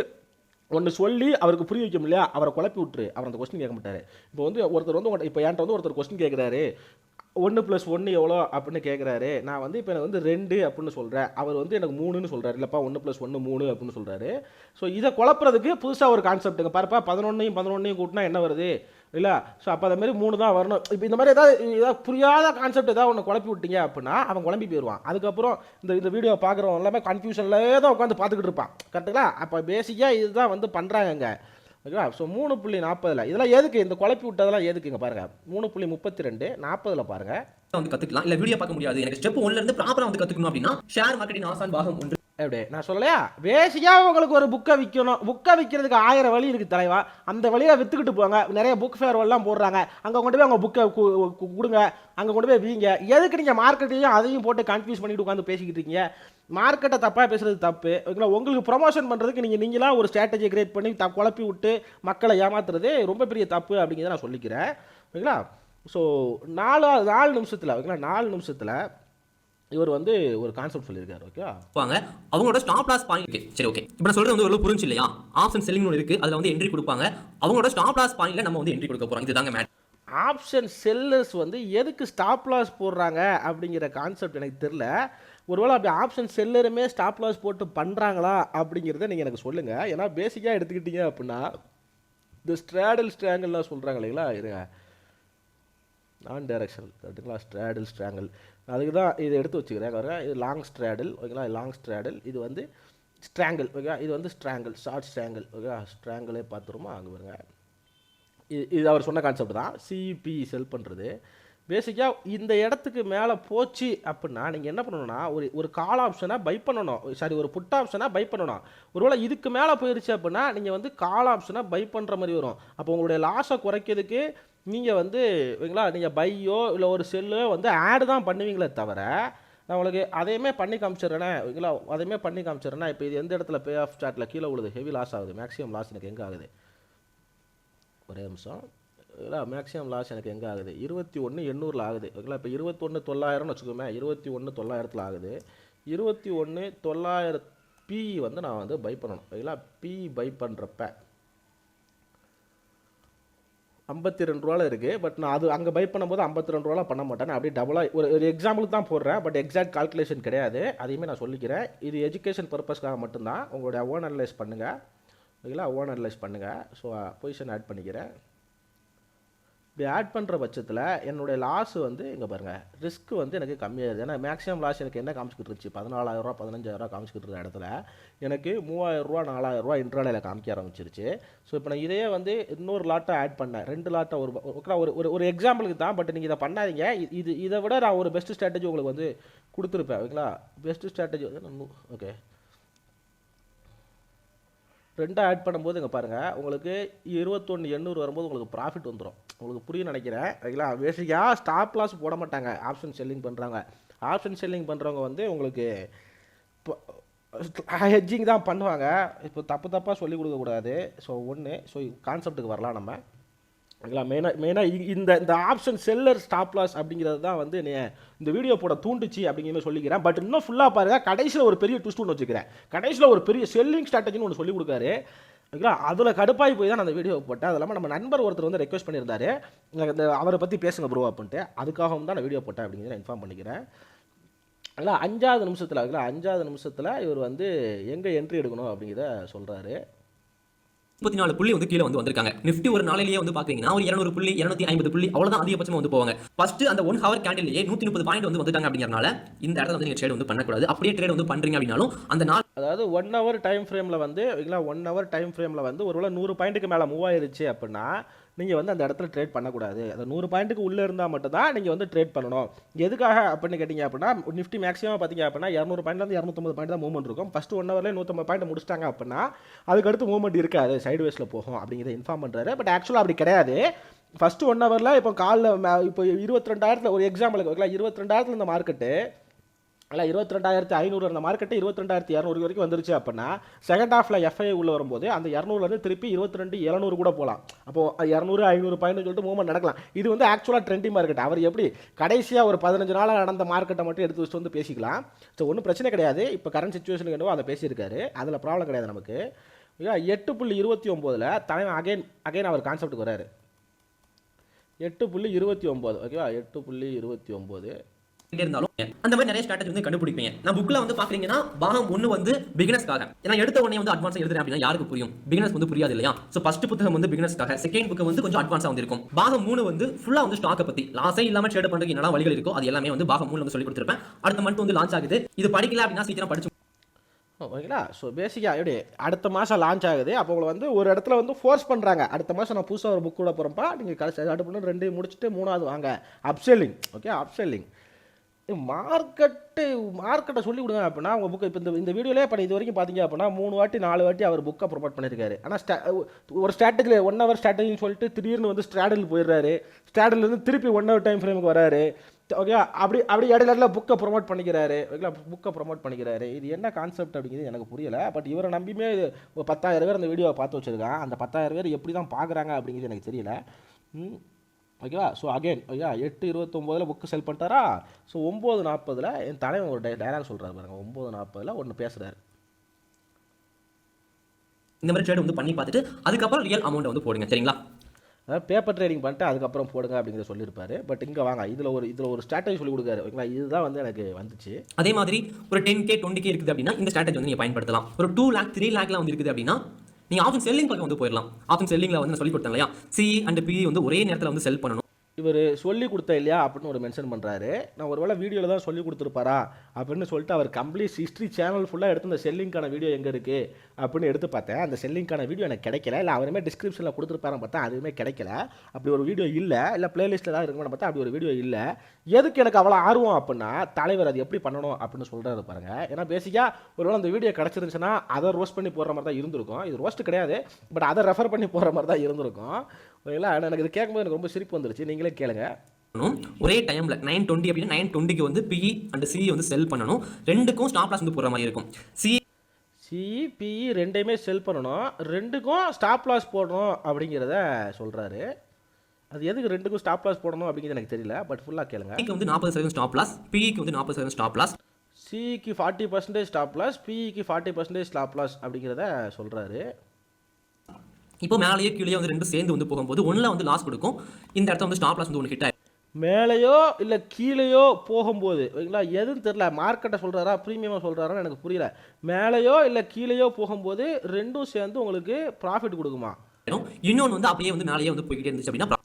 ஒன்று சொல்லி அவருக்கு புரிய வைக்க முடியல, அவரை குழப்பி விட்டுரு. அவர் அந்த கொஸ்டின் கேட்க மாட்டார். இப்போ வந்து ஒருத்தர் வந்து இப்போ என்கிட்ட வந்து ஒருத்தர் கொஸ்டின் கேட்குறாரு, 1+1 எவ்வளோ அப்படின்னு கேட்குறாரு. நான் வந்து இப்போ எனக்கு வந்து 2 அப்படின்னு சொல்கிறேன், அவர் வந்து எனக்கு 3ன்னு சொல்கிறார். இல்லைப்பா 1+1 3 அப்படின்னு சொல்கிறாரு. ஸோ இதை குழப்புறதுக்கு புதுசாக ஒரு கான்செப்ட்டுங்க பாருப்பா, 11 கூட்டினா என்ன வருது இல்லை? ஸோ அப்போ அது மாதிரி 3 தான் வரணும். இப்போ இந்த மாதிரி ஏதாவது புரியாத கான்செப்ட் ஏதாவது ஒன்று குழப்பி விட்டீங்க அப்படின்னா அவன் குழம்பி போயிடுவான். அதுக்கப்புறம் இந்த வீடியோ பார்க்குறவங்க எல்லாமே கன்ஃபியூஷன்லேயே தான் உட்காந்து பார்த்துக்கிட்டு இருப்பான். கரெக்டுங்களா? அப்போ பேசிக்காக இதுதான் வந்து பண்ணுறாங்கங்க. ஓகேவா? ஸோ 3.40 இதெல்லாம் எதுக்கு? இந்த குழப்பி விட்டதெல்லாம் எதுக்குங்க பாருங்கள். 3.32 40 பாருங்கள். வந்து கற்றுக்கலாம், இல்லை வீடியோ பார்க்க முடியாது, எனக்கு ஸ்டெப் 1 இருந்து ப்ராப்பராக வந்து கற்றுக்கணும் அப்படின்னா ஷேர் மார்க்கெட்டிங் ஆசான் பாகம் 1. எப்படி நான் சொல்லலையா? பேசிக்காக உங்களுக்கு ஒரு புக்கை விற்கணும். புக்கை விற்கிறதுக்கு 1000 வழி இருக்குது தலைவா. அந்த வழியை விற்றுக்கிட்டு போங்க. நிறைய புக் ஃபேர்வெல்லாம் போடுறாங்க, அங்கே கொண்டு போய் அவங்க புக்கை கொடுங்க, அங்கே கொண்டு போய் வீங்க. எதுக்கு நீங்கள் மார்க்கெட்டையும் அதையும் போட்டு கன்ஃபியூஸ் பண்ணிட்டு உட்காந்து பேசிக்கிட்டு இருக்கீங்க? மார்க்கெட்டை தப்பாக பேசுகிறது தப்பு. ஓகேங்களா, உங்களுக்கு ப்ரொமோஷன் பண்ணுறதுக்கு நீங்களாம் ஒரு ஸ்ட்ராட்டஜி கிரியேட் பண்ணி குழப்பி விட்டு மக்களை ஏமாத்துறது ரொம்ப பெரிய தப்பு அப்படிங்கிறத நான் சொல்லிக்கிறேன். ஓகேங்களா, ஸோ 4 நிமிஷத்தில் ஓகேங்களா 4 நிமிஷத்தில் இவர் வந்து ஒரு கான்செப்ட் சொல்லியிருக்காரு. ஓகே வாங்க, அவங்களோட ஸ்டாப் லாஸ் பாயிண்ட். சரி, ஓகே, இப்போ நான் சொல்றது வந்து ஒரு புரிஞ்சு இல்லையா? ஆப்ஷன் செல்லிங் ஒன்று இருக்கு, அதில் வந்து என்ட்ரி கொடுப்பாங்க. அவங்களோட ஸ்டாப் லாஸ் பாயிண்ட்ல நம்ம வந்து என்ட்ரி கொடுக்க போறோம். இதுதாங்க மேட். ஆப்ஷன் செல்லர்ஸ் வந்து எதுக்கு ஸ்டாப் லாஸ் போடுறாங்க அப்படிங்கிற கான்செப்ட் எனக்கு தெரியல. ஒருவேளை அப்படி ஆப்ஷன் செல்லருமே ஸ்டாப் லாஸ் போட்டு பண்ணுறாங்களா அப்படிங்கிறத நீங்கள் எனக்கு சொல்லுங்கள். ஏன்னா பேசிக்காக எடுத்துக்கிட்டீங்க அப்படின்னா இந்த ஸ்ட்ராங்கல்லாம் சொல்கிறாங்க இல்லைங்களா, இருங்க, நான் டைரக்ஷனல் கரெக்டுங்களா, ஸ்ட்ராங்கிள், அதுக்கு தான் இதை எடுத்து வச்சுக்கிறேன். இது லாங் ஸ்ட்ராடில். ஓகேங்களா, லாங் ஸ்ட்ராடில். இது வந்து ஸ்ட்ராங்கிள். ஓகே, இது வந்து ஸ்ட்ராங்கிள், ஷார்ட் ஸ்ட்ராங்கிள். ஓகே, ஸ்ட்ராங்கிளே பார்த்துருமா அங்கே பாருங்க. இது அவர் சொன்ன கான்செப்ட் தான், சிபி செல் பண்ணுறது. பேசிக்காக இந்த இடத்துக்கு மேலே போச்சு அப்படின்னா நீங்கள் என்ன பண்ணணும்னா ஒரு கால் ஆப்ஷனை பை பண்ணணும், சாரி ஒரு புட் ஆப்ஷனை பை பண்ணணும். ஒருவேளை இதுக்கு மேலே போயிடுச்சு அப்படின்னா நீங்கள் வந்து கால் ஆப்ஷனை பை பண்ணுற மாதிரி வரும். அப்போ உங்களுடைய லாஸை குறைக்கிறதுக்கு நீங்கள் வந்து ஓகேங்களா நீங்கள் பையோ இல்லை ஒரு செல்லோ வந்து ஆடு தான் பண்ணுவீங்களே தவிர, நான் உங்களுக்கு அதையுமே பண்ணி காமிச்சிடுறேனே. ஓகேங்களா, அதையுமே பண்ணி காமிச்சிடுறேன்னா இப்போ இது எந்த இடத்துல பே ஆஃப் சார்ட்டில் கீழே விழுது, ஹெவி லாஸ் ஆகுது. மேக்ஸிமம் லாஸ் எனக்கு எங்கே ஆகுது? ஒரே நிமிஷம். இல்லை, மேக்ஸிமம் லாஸ் எனக்கு எங்கே ஆகுது? 21,800 ஆகுது. ஓகேங்களா, இப்போ 21,900 வச்சுக்கோமே, 21,900 ஆகுது. 21,900 பி வந்து நான் வந்து பை பண்ணணும். ஓகேங்களா, பி பை பண்ணுறப்ப 52 ரூபாவில் இருக்குது. பட் நான் அது அங்கே பை பண்ணும்போது 52 ரூபாவில் பண்ண மாட்டேன். நான் அப்படியே டபுளாக ஒரு எக்ஸாம்பிளுக்கு தான் போடுறேன். பட் எக்ஸாக்ட் கால்குலேஷன் கிடையாது, அதையுமே நான் சொல்லிக்கிறேன். இது எஜுகேஷன் பர்பஸ்க்காக மட்டும்தான். உங்களுடைய ஓன் அனலைஸ் பண்ணுங்கள். ஓகேங்களா, ஓன் அனலைஸ் பண்ணுங்கள். ஸோ பொசிஷன் ஆட் பண்ணிக்கிறேன். இப்படி ஆட் பண்ணுற பட்சத்தில் என்னுடைய லாஸ் வந்து இங்கே பாருங்கள் ரிஸ்க் வந்து எனக்கு கம்மியாகுது. ஏன்னா மேக்ஸிமம் லாஸ் எனக்கு என்ன காமிச்சிக்கிட்டு இருந்துச்சு 14,000 15,000 காமிச்சிக்கிட்டு இருந்த இடத்துல எனக்கு 3,000 4,000 இன்ட்ராடேல காமிக்க ஆரம்பிச்சிருச்சு. ஸோ இப்போ நான் இதையே வந்து இன்னொரு லாட்டை ஆட் பண்ணேன், 2 லாட்டை ஒரு எக்ஸாம்பிளுக்கு தான். பட் நீங்கள் இதை பண்ணாதீங்க. இதை விட நான் ஒரு பெஸ்ட் ஸ்ட்ராட்டஜி உங்களுக்கு வந்து கொடுத்துருப்பேன். ஓகேங்களா, பெஸ்ட் ஸ்ட்ராட்டஜி வந்து ஓகே 2 ஆட் பண்ணும்போது இங்கே பாருங்கள் உங்களுக்கு 21,800 வரும்போது உங்களுக்கு ப்ராஃபிட் வந்துடும். உங்களுக்கு புரியும் நினைக்கிறேன். ஓகேங்களா, பேசிக்காக ஸ்டாப் லாஸ் போட மாட்டாங்க, ஆப்ஷன் செல்லிங் பண்ணுறாங்க. ஆப்ஷன் செல்லிங் பண்ணுறவங்க வந்து உங்களுக்கு இப்போ ஹெட்ஜிங் தான் பண்ணுவாங்க. இப்போ தப்பாக சொல்லிக் கொடுக்கக்கூடாது. ஸோ ஸோ கான்செப்ட்டுக்கு வரலாம் நம்ம. ஓகேங்களா, மெயினாக இந்த ஆப்ஷன் செல்லர் ஸ்டாப் லாஸ் அப்படிங்கிறது தான் வந்து இந்த வீடியோ போட தூண்டுச்சு அப்படிங்கிற சொல்லிக்கிறேன். பட் இன்னும் ஃபுல்லாக பாருங்கள், கடைசியில் ஒரு பெரிய ட்விஸ்ட் ஒன்று வச்சுக்கிறேன். கடைசியில் ஒரு பெரிய செல்லிங் ஸ்ட்ராட்டஜின்னு ஒன்று சொல்லி கொடுக்காரு. ஓகேங்களா, அதில் கடுப்பாகி போய் தான் நான் அந்த வீடியோ போட்டேன். அது இல்லாமல் நம்ம நண்பர் ஒருத்தர் வந்து ரெக்வஸ்ட் பண்ணியிருந்தாரு, இந்த அவரை பற்றி பேசுங்க ப்ரோ அப்படின்ட்டு. அதுக்காகவும் தான் நான் வீடியோ போட்டேன் அப்படிங்கிறத இன்ஃபார்ம் பண்ணிக்கிறேன். அதில் 5வது நிமிஷத்தில் இவர் வந்து எங்கே என்ட்ரி எடுக்கணும் அப்படிங்கிறத சொல்கிறாரு. 34 புள்ளி வந்து கீழே வந்து வந்திருக்காங்க. நிஃப்டி ஒரு நாளையிலேயே வந்து பாத்தீங்கன்னா ஒரு 200 புள்ளி 250 புள்ளி அவ்வளவுதான் அதிகபட்சமா வந்து போவாங்க. ஃபர்ஸ்ட் அந்த 1 ஹவர் கேண்டில்லையே 130 பாயிண்ட் வந்து வந்துட்டாங்க அப்படிங்கறனால இந்த இடத்துல வந்து நீங்க ட்ரேட் வந்து பண்ணக்கூடாது. அப்படியே ட்ரேட் வந்து பண்றீங்க அப்படின்னாலும் அந்த நாள் அதாவது 1 ஹவர் டைம் ஃப்ரேமில் வந்து 1 ஹவர் டைம் ஃப்ரேமில் வந்து ஒருவேளை 100 பாயிண்ட்டுக்கு மேலே மூவ் ஆயிருச்சு அப்படின்னா நீங்கள் வந்து அந்த இடத்துல ட்ரேட் பண்ணக்கூடாது. அந்த 100 பாயிண்ட்டுக்கு உள்ளே இருந்தால் மட்டும்தான் நீங்கள் வந்து ட்ரேட் பண்ணணும். எதுக்காக அப்படின்னு கேட்டிங்க அப்படின்னா நிஃப்டி மேக்ஸிமம் பார்த்தீங்க அப்படின்னா 200 பாயிண்ட்லேருந்து 250 பாயிண்ட் தான் மூவ்மெண்ட் இருக்கும். ஃபஸ்ட்டு 1 ஹவர்லேயே 150 பாயிண்ட் முடிச்சிட்டாங்க அப்படின்னா அதுக்கடுத்து மூவ்மெண்ட் இருக்காது, சைடு வேஸில் போகும் அப்படிங்கிறத இன்ஃபார்ம் பண்ணுறாரு. பட் ஆக்சுவலாக அப்படி கிடையாது. ஃபஸ்ட்டு 1 ஹவரில் இப்போ காலில் இப்போ 22,000 ஒரு எக்ஸாம்பிளுக்கு வைக்கலாம், 22,000 இந்த மார்க்கெட்டு இல்லை 22,500 அந்த மார்க்கெட்டு 22,200 வரைக்கும் வந்துருச்சு அப்படின்னா செகண்ட் ஹாஃபில் எஃப்ஐ உள்ளே வரும்போது அந்த 200 திருப்பி 22,700 கூட போகலாம். அப்போது 200 500 பாயிண்ட் சொல்லிட்டு மூவ்மெண்ட் நடக்கலாம். இது வந்து ஆக்சுவலாக ட்ரெண்டிங் மார்க்கெட். அவர் எப்படி கடைசியாக ஒரு 15 நாளாக நடந்த மார்க்கெட்டை மட்டும் எடுத்து வச்சுட்டு வந்து பேசிக்கலாம். ஸோ ஒன்றும் பிரச்சனை கிடையாது. இப்போ கரண்ட் சுச்சுவேஷனுக்கு என்னவோ அதை பேசியிருக்காரு, அதில் ப்ராப்ளம் கிடையாது நமக்கு. 8.29 தலைவன் அகைன் அவர் கான்செப்ட்டுக்கு வராரு. 8.29 ஓகேவா, 8.29 இருந்தாலும் அந்த மாதிரி நிறைய ஸ்ட்ராட்டஜி வந்து கண்டுபிடிப்பீங்க. நான் புக்ல வந்து பாக்குறீங்கன்னா பாகம் 1 வந்து பிகினர்ஸ்க்காக. ஏன்னா எடுத்த உடனே வந்து அட்வான்ஸா எழுதுறேன் அப்படின்னா யாருக்கு புரியும்? பிகினர்ஸ் வந்து புரியாது இல்லையா? சோ ஃபர்ஸ்ட் புத்தகம் வந்து பிகினர்ஸ்க்காக, செகண்ட் புக் வந்து கொஞ்சம் அட்வான்ஸா வந்து இருக்கும். பாகம் 3 வந்து ஃபுல்லா வந்து ஸ்டாக்க பத்தி, லாஸே இல்லாம ட்ரேட் பண்றதுக்கு என்னெல்லாம் வழிகள் இருக்கோ அது எல்லாமே வந்து பாகம் 3 வந்து சொல்லி கொடுத்திருப்பேன். அடுத்த மந்த் வந்து லான்ச் ஆகுது. இது படிக்கல அப்படின்னா சீக்கிரம் படிச்சு ஓகேங்களா. ஸோ பேசிக்காக எப்படி அடுத்த மாதம் லான்ச் ஆகுது. அப்போ உங்களை வந்து ஒரு இடத்துல வந்து ஃபோர்ஸ் பண்ணுறாங்க, அடுத்த மாதம் நான் புதுசாக ஒரு புக் கூட போகிறப்பா நீங்கள் கடைசி அடுத்த பண்ணி 2 முடிச்சுட்டு 3வது வாங்க, அப்செல்லிங். ஓகே, அப்செல்லிங் மார்க்கெட்டை சொல்லி கொடுங்க அப்படின்னா உங்கள் புக்கு இப்போ இந்த வீடியோலேயே இப்போ இது வரைக்கும் பார்த்தீங்க அப்படின்னா 3 வாட்டி 4 வாட்டி அவர் புக்கை ப்ரொமோட் பண்ணியிருக்காரு. ஆனால் ஒரு ஸ்ட்ராட்டஜியில் 1 ஹவர் ஸ்ட்ராட்டஜின்னு சொல்லிட்டு திடீர்னு வந்து ஸ்ட்ராடல் போயிடுறாரு. ஸ்ட்ராடல்லேருந்து திருப்பி 1 ஹவர் டைம் ஃப்ரேமுக்கு வராரு. ஓகே, அப்படி இடையில புக்கை ப்ரொமோட் பண்ணிக்கிறாரு. ஓகேங்களா, புக்கை ப்ரொமோட் பண்ணிக்கிறாரு. இது என்ன கான்செப்ட் அப்படிங்கிறது எனக்கு புரியலை. பட் இவரை நம்பியுமே 10,000 பேர் அந்த வீடியோவை பார்த்து வச்சுருக்கான். அந்த 10,000 பேர் எப்படி தான் பார்க்குறாங்க அப்படிங்கிறது எனக்கு தெரியல. ஓகேவா. ஸோ அகைன் ஓகே 8.29 புக்கு செல் பண்ணிட்டாரா. ஸோ 9:40 என் தலைவன் ஒரு டைலாக் சொல்கிறாரு பாருங்க. 9:40 ஒன்று பேசுகிறாரு. இந்த மாதிரி ட்ரேட் வந்து பண்ணி பார்த்துட்டு அதுக்கப்புறம் ரியல் அமௌண்ட் வந்து போடுங்க, சரிங்களா? அதாவது பேப்பர் ட்ரேடிங் பண்ணிட்டு அதுக்கப்புறம் போடுங்க அப்படிங்கிறத சொல்லியிருப்பாரு. பட் இங்கே வாங்க, இதில் ஒரு ஸ்ட்ராட்டஜி சொல்லி கொடுக்காரு. ஓகேங்களா, இதுதான் வந்து எனக்கு வந்துச்சு. அதே மாதிரி ஒரு 10K 20K இருக்குது அப்படின்னா இந்த ஸ்ட்ராட்டஜி வந்து நீங்கள் பயன்படுத்தலாம். ஒரு 2 lakh 3 lakhலாம் வந்து இருக்குது அப்படின்னா நீங்கள் ஆப்ஷன் செல்லிங் பக்கம் வந்து போயிடலாம். ஆப்ஷன் செல்லிங்கில் வந்து நான் சொல்லி கொடுத்தேன் இல்லையா, சி அண்ட் பி வந்து ஒரே நேரத்தில் வந்து செல் பண்ணணும். இவர் சொல்லி கொடுத்த இல்லையா அப்படின்னு ஒரு மென்ஷன் பண்ணுறாரு. நான் ஒரு வேளை வீடியோவில் தான் சொல்லி கொடுத்துருப்பாரா அப்படின்னு சொல்லிட்டு அவர் கம்ப்ளீட் ஹிஸ்ட்ரி சேனல் ஃபுல்லாக எடுத்து இந்த செல்லிங்கான வீடியோ எங்கே இருக்குது அப்படின்னு எடுத்து பார்த்தேன். அந்த செல்லிங்கான வீடியோ எனக்கு கிடைக்கல. இல்லை அவருமே டிஸ்கிரிப்ஷனில் கொடுத்துருப்பாருன்னு பார்த்தா அதுவுமே கிடைக்கல. அப்படி ஒரு வீடியோ இல்லை. இல்லை பிளேலிஸ்ட்டில் தான் இருக்குன்னு பார்த்தா அப்படி ஒரு வீடியோ இல்லை. எதுக்கு எனக்கு அவ்வளோ ஆர்வம் அப்படின்னா தலைவர் அது எப்படி பண்ணணும் அப்படின்னு சொல்கிறாரு பாருங்கள். ஏன்னா பேசிக்காக ஒருவேளை அந்த வீடியோ கிடச்சிருந்துச்சுன்னா அதை ரோஸ்ட் பண்ணி போடுற மாதிரி தான் இருந்திருக்கும். இது ரோஸ்ட் கிடையாது, பட் அதை ரெஃபர் பண்ணி போடுற மாதிரி தான் இருந்திருக்கும். ஓகேங்களா, எனக்கு இது கேட்கும்போது எனக்கு ரொம்ப சிரிப்பு வந்துருச்சு. நீங்களே கேளுங்க. ஒரே டைம்ல 9:20 அப்படின்னா 9:20க்கு வந்து PE அண்ட் CE வந்து செல் பண்ணணும். ரெண்டுக்கும் ஸ்டாப் லாஸ் வந்து போடுற மாதிரி இருக்கும். CE PE ரெண்டையுமே செல் பண்ணணும், ரெண்டுக்கும் ஸ்டாப் லாஸ் போடணும் அப்படிங்கிறத சொல்கிறாரு. அது எதுக்கு ரெண்டுக்கும் ஸ்டாப் லாஸ் போடணும் அப்படிங்கிறது எனக்கு தெரியல. பட் ஃபுல்லாக கேளுங்க. CEக்கு வந்து 40% ஸ்டாப் லாஸ், PEக்கு வந்து 40% ஸ்டாப் லாஸ். CEக்கு 40% ஸ்டாப் லாஸ், PEக்கு 40% ஸ்டாப் லாஸ் அப்படிங்கிறத சொல்கிறாரு. இப்போ மேலேயே கீழே வந்து ரெண்டும் சேர்ந்து வந்து போகும்போது ஒன்றில் வந்து லாஸ் கொடுக்கும். இந்த இடத்துல வந்து ஸ்டாப் லாஸ் வந்து ஒன்று ஹிட் ஆகும். மேலேயோ இல்லை கீழேயோ போகும்போது ஓகேங்களா, எதுன்னு தெரியல. மார்க்கெட்டை சொல்கிறாரா ப்ரீமியமாக சொல்கிறாரான்னு எனக்கு புரியல. மேலேயோ இல்லை கீழேயோ போகும்போது ரெண்டும் சேர்ந்து உங்களுக்கு ப்ராஃபிட் கொடுக்குமா? இன்னொன்று வந்து அப்படியே வந்து மேலேயே வந்து போய்கிட்டே இருந்துச்சு அப்படின்னா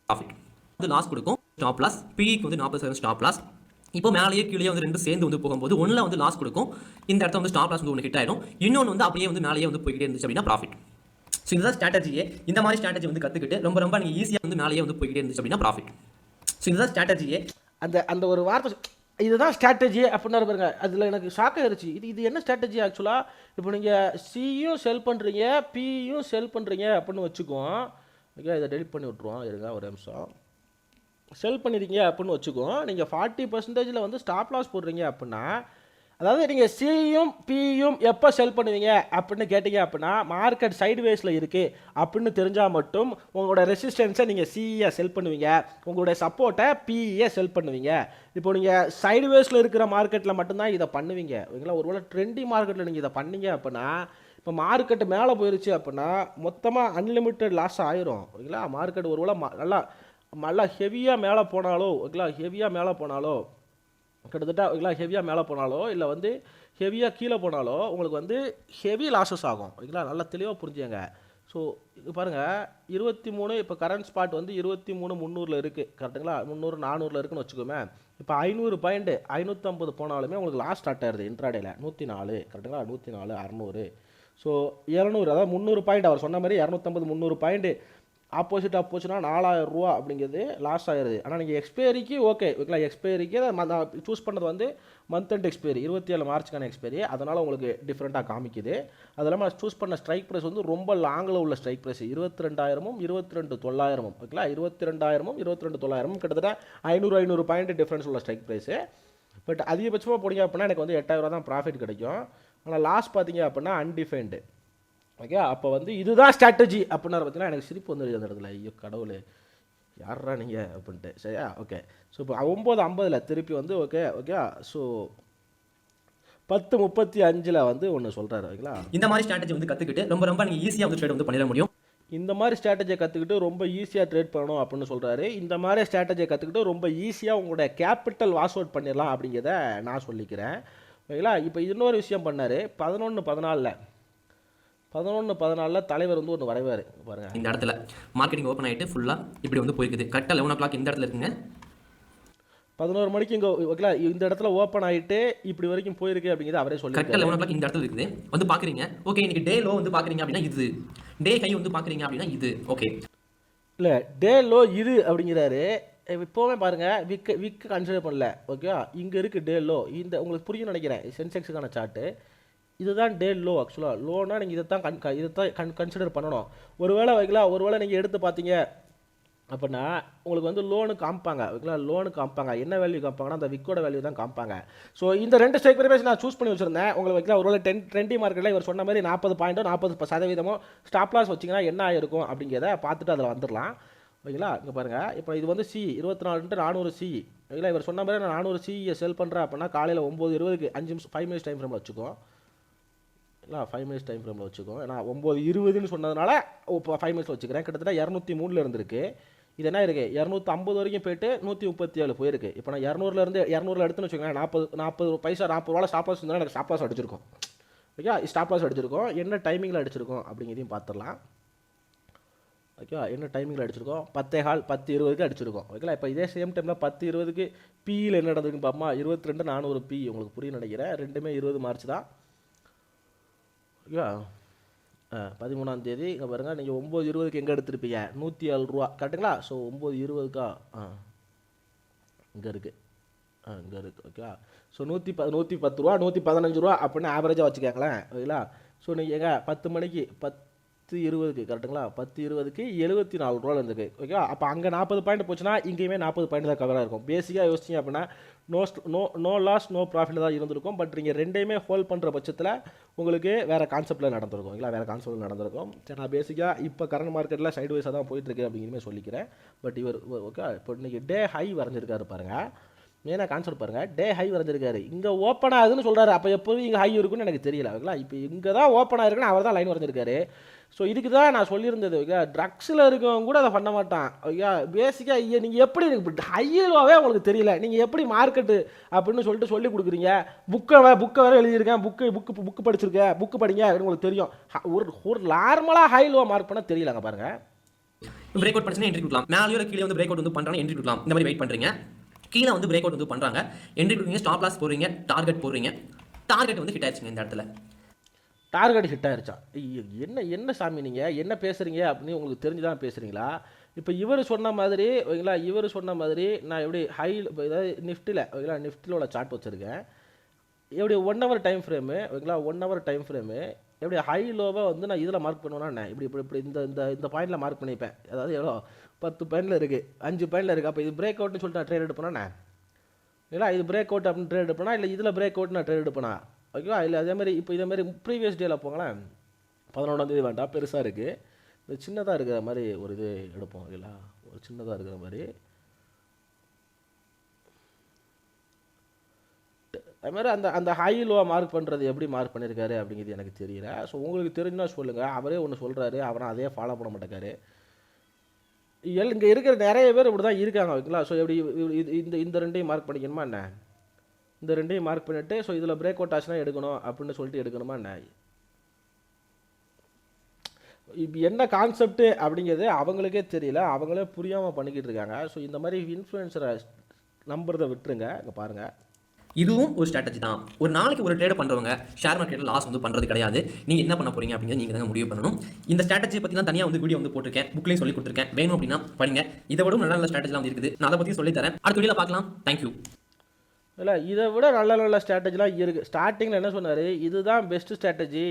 ப்ராஃபிட் வந்து லாஸ் கொடுக்கும். ஸ்டாப் லாஸ் பிக்கு வந்து 40% ஸ்டாப் லாஸ். இப்போ மேலேயே கீழே வந்து ரெண்டு சேர்ந்து வந்து போகும்போது ஒன்றில் வந்து லாஸ் கொடுக்கும். இந்த இடத்துல வந்து ஸ்டாப் லாஸ் வந்து ஒன்று ஹிட் ஆயிடும். இன்னொன்று வந்து அப்படியே வந்து மேலேயே வந்து போய்கிட்டே இருந்துச்சு அப்படின்னா ப்ராஃபிட். ஸோ இதுதான் ஸ்ட்ராட்டஜியே. இந்த மாதிரி ஸ்ட்ராட்டஜி வந்து கற்றுக்கிட்டு ரொம்ப நீங்கள் ஈஸியாக வந்து மேலேயே வந்து போய்கிட்டே இருந்துச்சு அப்படின்னா ப்ராஃபிட். ஸோ இதுதான் ஸ்ட்ராட்டஜியே. அந்த ஒரு வார்த்தை இதுதான் ஸ்ட்ராட்டஜி அப்படின்னா பாருங்க. அதில் எனக்கு ஷாக் ஆயிடுச்சு. இது என்ன ஸ்ட்ராட்டஜி ஆக்சுவலாக? இப்போ நீங்கள் சியும் செல் பண்ணுறீங்க, பியும் செல் பண்ணுறீங்க அப்படின்னு வச்சுக்குவோம். ஓகே, இதை டெலிட் பண்ணி விட்ருவோம். இருங்க ஒரு நிமிஷம். செல் பண்ணிடுறீங்க அப்படின்னு வச்சுக்குவோம். நீங்கள் 40% வந்து ஸ்டாப் லாஸ் போடுறீங்க அப்படின்னா, அதாவது நீங்கள் சியும் பியும் எப்போ செல் பண்ணுவீங்க அப்படின்னு கேட்டிங்க அப்படின்னா, மார்க்கெட் சைட்வேஸில் இருக்குது அப்படின்னு தெரிஞ்சால் மட்டும் உங்களோட ரெசிஸ்டன்ஸை நீங்கள் சியை செல் பண்ணுவீங்க, உங்களுடைய சப்போர்ட்டை பியை செல் பண்ணுவீங்க. இப்போ நீங்கள் சைட்வேஸில் இருக்கிற மார்க்கெட்டில் மட்டும்தான் இதை பண்ணுவீங்க. ஓகேங்களா? ஒருவேளை ட்ரெண்டி மார்க்கெட்டில் நீங்கள் இதை பண்ணீங்க அப்படின்னா, இப்போ மார்க்கெட்டு மேலே போயிருச்சு அப்படின்னா மொத்தமாக அன்லிமிட்டெட் லாஸ் ஆயிரும். ஓகேங்களா? மார்க்கெட் ஒருவேளை நல்லா ஹெவியாக மேலே போனாலோ, ஓகேங்களா, ஹெவியாக மேலே போனாலோ, கிட்டத்தட்ட ஓகேங்களா, ஹெவியாக மேலே போனாலோ இல்லை வந்து ஹெவியாக கீழே போனாலோ உங்களுக்கு வந்து ஹெவி லாஸஸ் ஆகும். ஓகேங்களா? நல்லா தெளிவாக புரிஞ்சுங்க. ஸோ இது பாருங்கள், 23 இப்போ கரண்ட் ஸ்பாட் வந்து 23,300 இருக்குது. கரெக்டுங்களா? 300 400 இருக்குன்னு வச்சுக்கோமே. இப்போ 500 பாயிண்ட் 550 போனாலுமே உங்களுக்கு லாஸ் ஸ்டார்ட் ஆயிருது இன்ட்ராடேல. 104 கரெக்டுங்களா? 104 600. ஸோ 200, அதாவது 300 பாயிண்ட் அவர் சொன்ன மாதிரி 250 300 பாயிண்ட் ஆப்போசிட்டாக போச்சுன்னா 4000 ரூபா அப்படிங்கிறது லாஸ் ஆகிடுது. ஆனால் நீங்கள் எக்ஸ்பைரிக்கு ஓகே ஓகேங்களா, எக்ஸ்பைரிக்கு நான் சூஸ் பண்ணது வந்து மந்த் அண்ட் எக்ஸ்பைரி 27 மார்ச்சுக்கான எக்ஸ்பைரி, அதனால் உங்களுக்கு டிஃப்ரெண்ட்டாக காமிக்குது. அது இல்லாமல் சூஸ் பண்ண ஸ்ட்ரைக் ப்ரைஸ் வந்து ரொம்ப லாங்கில் உள்ள ஸ்ட்ரைக் ப்ரைஸ் 22,000 22,900. ஓகேங்களா? 22,000 22,900 கிட்டத்தட்ட 500 பாயிண்ட் டிஃப்ரென்ஸ் உள்ள ஸ்ட்ரைக் ப்ரைஸு. பட் அதிகபட்சமாக போனீங்க அப்படின்னா எனக்கு வந்து 8,000 ரூபா தான் ப்ராஃபிட் கிடைக்கும். ஆனால் லாஸ் பார்த்தீங்க அப்படின்னா அன்டிஃபைன்டு. ஓகே, அப்போ வந்து இதுதான் ஸ்ட்ராட்டஜி அப்படின்னா பார்த்தீங்கன்னா எனக்கு சிரிப்பு வந்துடுது அந்த இடத்துல. ஐயோ கடவுளே, யாரா நீங்கள் அப்படின்ட்டு. சரியா? ஓகே. ஸோ இப்போ 9:50 திருப்பி வந்து ஓகே ஓகே. ஸோ 10:35 வந்து ஒன்று சொல்கிறாரு. ஓகேங்களா? இந்த மாதிரி ஸ்ட்ராட்டஜி வந்து கற்றுக்கிட்டு ரொம்ப நீங்கள் ஈஸியாக வந்து ட்ரேட் வந்து பண்ணிட முடியும். இந்த மாதிரி ஸ்ட்ராட்டஜியை கற்றுக்கிட்டு ரொம்ப ஈஸியாக ட்ரேட் பண்ணணும் அப்படின்னு சொல்கிறாரு. இந்த மாதிரி ஸ்ட்ராட்டஜியை கற்றுக்கிட்டு ரொம்ப ஈஸியாக உங்களோட கேபிட்டல் வாஷ் அவுட் பண்ணிடலாம் அப்படிங்கிறத நான் சொல்லிக்கிறேன். ஓகேங்களா? இப்போ இன்னொரு விஷயம் பண்ணார். 11:14 தலைவர் வந்து ஒன்று வரைவார் பாருங்கள். இந்த இடத்துல மார்க்கெட்டிங் ஓப்பன் ஆகிட்டு ஃபுல்லாக இப்படி வந்து போயிருக்குது. கரெக்டாக 11 o'clock இந்த இடத்துல இருக்குங்க. 11 மணிக்கு இங்கே ஓகேங்களா, இந்த இடத்துல ஓப்பன் ஆகிட்டு இப்படி வரைக்கும் போயிருக்கு அப்படிங்கிறது அவரே சொல்லி. கரெக்டாக 11 o'clock இந்த இடத்துல இருக்குது வந்து பார்க்குறீங்க. ஓகே, இன்னைக்கு டே லோ வந்து பார்க்குறீங்க அப்படின்னா இது, டே ஹை வந்து பார்க்குறீங்க அப்படின்னா இது. ஓகே, இல்லை டே லோ இது அப்படிங்கிறாரு. இப்போவே பாருங்கள், விக்கு கன்சிடர் பண்ணல. ஓகே, இங்கே இருக்குது டே லோ. இந்த உங்களுக்கு புரியும் நினைக்கிறேன். சென்செக்ஸுக்கான சார்ட்டு இதுதான் டே லோ. ஆக்சுவலாக லோனா நீங்கள் இதைத்தான் கன்சிடர் பண்ணணும். ஒருவேளை வைக்கலாம், ஒருவேளை நீங்கள் எடுத்து பார்த்தீங்க அப்படின்னா உங்களுக்கு வந்து லோனு காமிப்பாங்க. ஓகேங்களா? லோனு காமிப்பாங்க. என்ன வேல்யூ காமிப்பாங்கன்னா அந்த விக்கோட வேல்யூ தான் காமிப்பாங்க. ஸோ இந்த 2 ஸ்ட்ரைக் ப்ரைஸ் நான் சூஸ் பண்ணி வச்சுருந்தேன். உங்களுக்கு வைக்கலாம், ஒருவேளை ட்ரெண்டி மார்க்கெட்டில் இவர் சொன்ன மாதிரி 40 பாயிண்ட்டோ 40% ஸ்டாப் லாஸ் வச்சிங்கன்னா என்ன ஆகிருக்கும் அப்படிங்கிறத பார்த்துட்டு அதில் வந்துடலாம். ஓகேங்களா? இங்கே பாருங்கள், இப்போ இது வந்து சி 24/400 சி. ஓகேங்களா? இவர் சொன்ன மாதிரி நான் 400 சியை செல் பண்ணுறேன் அப்படின்னா காலையில் 9:20க்கு 5 மினிட்ஸ் டைம் ஃப்ரேமில் வச்சுக்கோ. இல்லை 5 மினிட்ஸ் டைம் ஃப்ரேமில் வச்சுக்கோ. ஏன்னா 9:20ன்னு சொன்னதுனால இப்போ 5 மினிட்ஸ் வச்சுக்கிறேன். கிட்டத்தட்ட 203 இருந்திருக்கு. இது என்ன இருக்குது, 250 வரைக்கும் போயிட்டு 137 போயிருக்கு. இப்போ நான் 200 எடுத்துன்னு வச்சுக்கோங்க. 40 பைசா 40 ரூபா ஸ்டாப் லாஸ் இருந்தாலும் எனக்கு ஸ்டாப் லாஸ் அடிச்சிருக்கோம். ஓகே, ஸ்டாப் லாஸ் அடிச்சிருக்கோம். என்ன டைமிங்கில் அடிச்சிருக்கோம் அப்படிங்கிறதையும் பார்த்துடலாம். ஓகே, என்ன டைமிங்கில் அடிச்சிருக்கோம், 10:15 10:20க்கு அடிச்சிருக்கோம். ஓகேங்களா? இப்போ இதே சேம் டைமில் 10:20க்கு பியில் என்ன நடந்திருக்குன்னு பார்ப்போமா, 22,400 பி. உங்களுக்கு புரிய நினைக்கிறேன். ரெண்டுமே 20 மார்ச் தான். ஓகே, 13ஆம் தேதி. இங்கே பாருங்கள், நீங்கள் 9:20க்கு எங்கே எடுத்துருப்பீங்க, 107 ரூபா கரெக்டுங்களா? ஸோ 9:20க்கா இங்கே இருக்குது, இங்கே இருக்குது. ஓகே, ஸோ 110 ரூபா 115 ரூபா அப்படின்னு ஆவரேஜாக வச்சுக்கோங்களேன். ஓகேங்களா? ஸோ நீங்கள் எங்கே 10 மணிக்கு 10:20க்கு கரெக்டுங்களா, 10:20க்கு 74 ரூபா இருந்துருக்கு. ஓகே, அப்போ அங்கே 40 பாயிண்ட் போச்சுன்னா இங்கேயுமே 40 பாயிண்ட் தான் கவராக இருக்கும். பேசிக்காக யோசிச்சிங்க அப்படின்னா நோ லாஸ் நோ ப்ராஃபிட் தான் இருந்திருக்கும். பட் நீங்கள் ரெண்டையுமே ஹோல்ட் பண்ணுற பட்சத்தில் உங்களுக்கு வேறு கான்செப்டில் நடந்திருக்கும். இல்லை வேறு கான்செப்டில் நடந்திருக்கும். சரி, நான் பேசிக்காக இப்போ கரண்ட் மார்க்கெட்டில் சைடு வைஸாக தான் போயிட்டுருக்கு அப்படிங்கிறமே சொல்லிக்கிறேன். பட் இவர் ஓகே, இப்போ இன்றைக்கி டே ஹை வரைஞ்சிருக்காரு பாருங்கள். மெயினாக கான்செப்ட் பாருங்கள், டே ஹை வரைஞ்சிருக்காரு. இங்கே ஓப்பன் ஆகுதுன்னு சொல்கிறாரு. அப்போ எப்போதும் இங்கே ஹை இருக்குன்னு எனக்கு தெரியல. ஓகேங்களா? இப்போ இங்கே தான் ஓப்பன் ஆகிருக்குன்னு அவர் தான் லைன் வரைஞ்சிருக்காரு. ஸோ இதுக்கு தான் நான் சொல்லியிருந்தது. ஓகே, ட்ரக்ஸில் இருக்கவங்க கூட அதை பண்ண மாட்டான். ஓகே, பேசிக்காக நீங்கள் எப்படி ஹையிலோவே உங்களுக்கு தெரியல, நீங்கள் எப்படி மார்க்கெட்டு அப்படின்னு சொல்லிட்டு சொல்லி கொடுக்குறீங்க. புக்கை வேறு எழுதியிருக்கேன், புக்கு படிச்சிருக்கேன், புக்கு படிங்க அப்படின்னு உங்களுக்கு தெரியும். ஒரு நார்மலாக ஹை லோ மார்க் பண்ண தெரியலங்க பாருங்கள். பிரேக் அவுட் பண்ணி என்ட்ரி கொடுக்கலாம். மேலேயோ இல்லை கீழே வந்து பிரேக் அவுட் வந்து பண்ணுறாங்க என்ட்ரி கொடுக்கலாம். இந்த மாதிரி வெயிட் பண்ணுறீங்க. கீழே வந்து பிரேக் அவுட் வந்து பண்ணுறாங்க, என்ட்ரி கொடுக்குறீங்க, ஸ்டாப் லாஸ் போடுறீங்க, டார்கெட் போடுறீங்க. டார்கெட் வந்து ஹிட் ஆயிடுச்சுங்க இந்த இடத்துல. டார்கெட் ஹிட் ஆயிருச்சா? என்ன என்ன சாமி நீங்கள் என்ன பேசுகிறீங்க அப்படின்னு உங்களுக்கு தெரிஞ்சு தான் பேசுகிறீங்களா? இப்போ இவர் சொன்ன மாதிரி ஓகேங்களா, இவர் சொன்ன மாதிரி நான் எப்படி இப்போ ஏதாவது நிஃப்டியில் ஓகேங்களா, நிஃப்டியில் உள்ள சார்ட் வச்சுருக்கேன். எப்படி 1 ஹவர் டைம் ஃப்ரேமு ஓகேங்களா, 1 ஹவர் டைம் ஃப்ரேமு எப்படி ஹை லோவை வந்து நான் இதில் மார்க் பண்ணுவேன்னா இப்படி இப்படி இப்படி இந்த இந்த இந்த பாயிண்டில் மார்க் பண்ணிப்பேன். அதாவது எவ்வளோ 10 பாயிண்டில் இருக்குது, 5 பாயிண்டில் இருக்குது. அப்போ இது பிரேக் அவுட்னு சொல்லிட்டு நான் ட்ரேட் எடுப்பேனா இல்லைங்களா, இது பிரேக் அவுட் அப்படின்னு ட்ரேட் எடுப்பேனா, இல்லை இதில் பிரேக் அவுட் நான் ட்ரேட் எடுப்பேனா ஓகேவா? இல்லை அதேமாதிரி இப்போ இதேமாதிரி ப்ரீவியஸ் டேயில் போங்களேன், 11ஆம் வேண்டாம், பெருசாக இருக்குது, இது சின்னதாக இருக்கிற மாதிரி ஒரு இது எடுப்போம் ஓகேங்களா, ஒரு சின்னதாக இருக்கிற மாதிரி. அதுமாதிரி அந்த அந்த ஹை லோவை மார்க் பண்ணுறது எப்படி மார்க் பண்ணியிருக்காரு அப்படிங்கிறது எனக்கு தெரியல. ஸோ உங்களுக்கு தெரிஞ்சுன்னா சொல்லுங்கள். அவரே ஒன்று சொல்கிறாரு, அவரை அதே ஃபாலோ பண்ண மாட்டேக்காரு. இங்கே இருக்கிற நிறைய பேர் இப்படி தான் இருக்காங்க ஓகேங்களா. ஸோ எப்படி இந்த இந்த ரெண்டையும் மார்க் பண்ணிக்கணுமா என்ன, இந்த ரெண்டையும் மார்க் பண்ணிவிட்டு ஸோ இதில் பிரேக் அவுட் ஆச்சுன்னா எடுக்கணும் அப்படின்னு சொல்லிட்டு எடுக்கணுமா என்ன? இப்போ என்ன கான்செப்ட் அப்படிங்கிறது அவங்களுக்கே தெரியல, அவங்களே புரியாமல் பண்ணிக்கிட்டு இருக்காங்க. ஸோ இந்த மாதிரி இன்ஃப்ளூயன்சரை நம்புறதை விட்டுருங்க. இங்கே பாருங்கள், இதுவும் ஒரு ஸ்ட்ராட்டஜி தான். ஒரு நாளைக்கு ஒரு ட்ரேட் பண்ணுறவங்க ஷேர் மார்க்கெட்டில் லாஸ் வந்து பண்ணுறது கிடையாது. நீங்கள் என்ன பண்ண போறீங்க அப்படிங்கிறது நீங்கள் தான் முடிவு பண்ணணும். இந்த ஸ்ட்ராட்டஜி பற்றி தான் தனியாக வந்து வீடியோ வந்து போட்டிருக்கேன், புக்லேயும் சொல்லி கொடுத்துருக்கேன். வேணும் அப்படின்னா படிங்க. இதை விட நல்ல நல்ல ஸ்ட்ராட்டஜிலாம் வந்து இருக்குது, நான் அதை பற்றி சொல்லி தரேன். அடுத்த வீடியோவில் பார்க்கலாம். தேங்க்யூ. இல்லை இதை விட நல்ல நல்ல ஸ்ட்ராட்டஜிலாம் இருக்குது. ஸ்டார்டிங்கில் என்ன சொன்னார், இதுதான் பெஸ்ட்டு ஸ்ட்ராட்டஜி,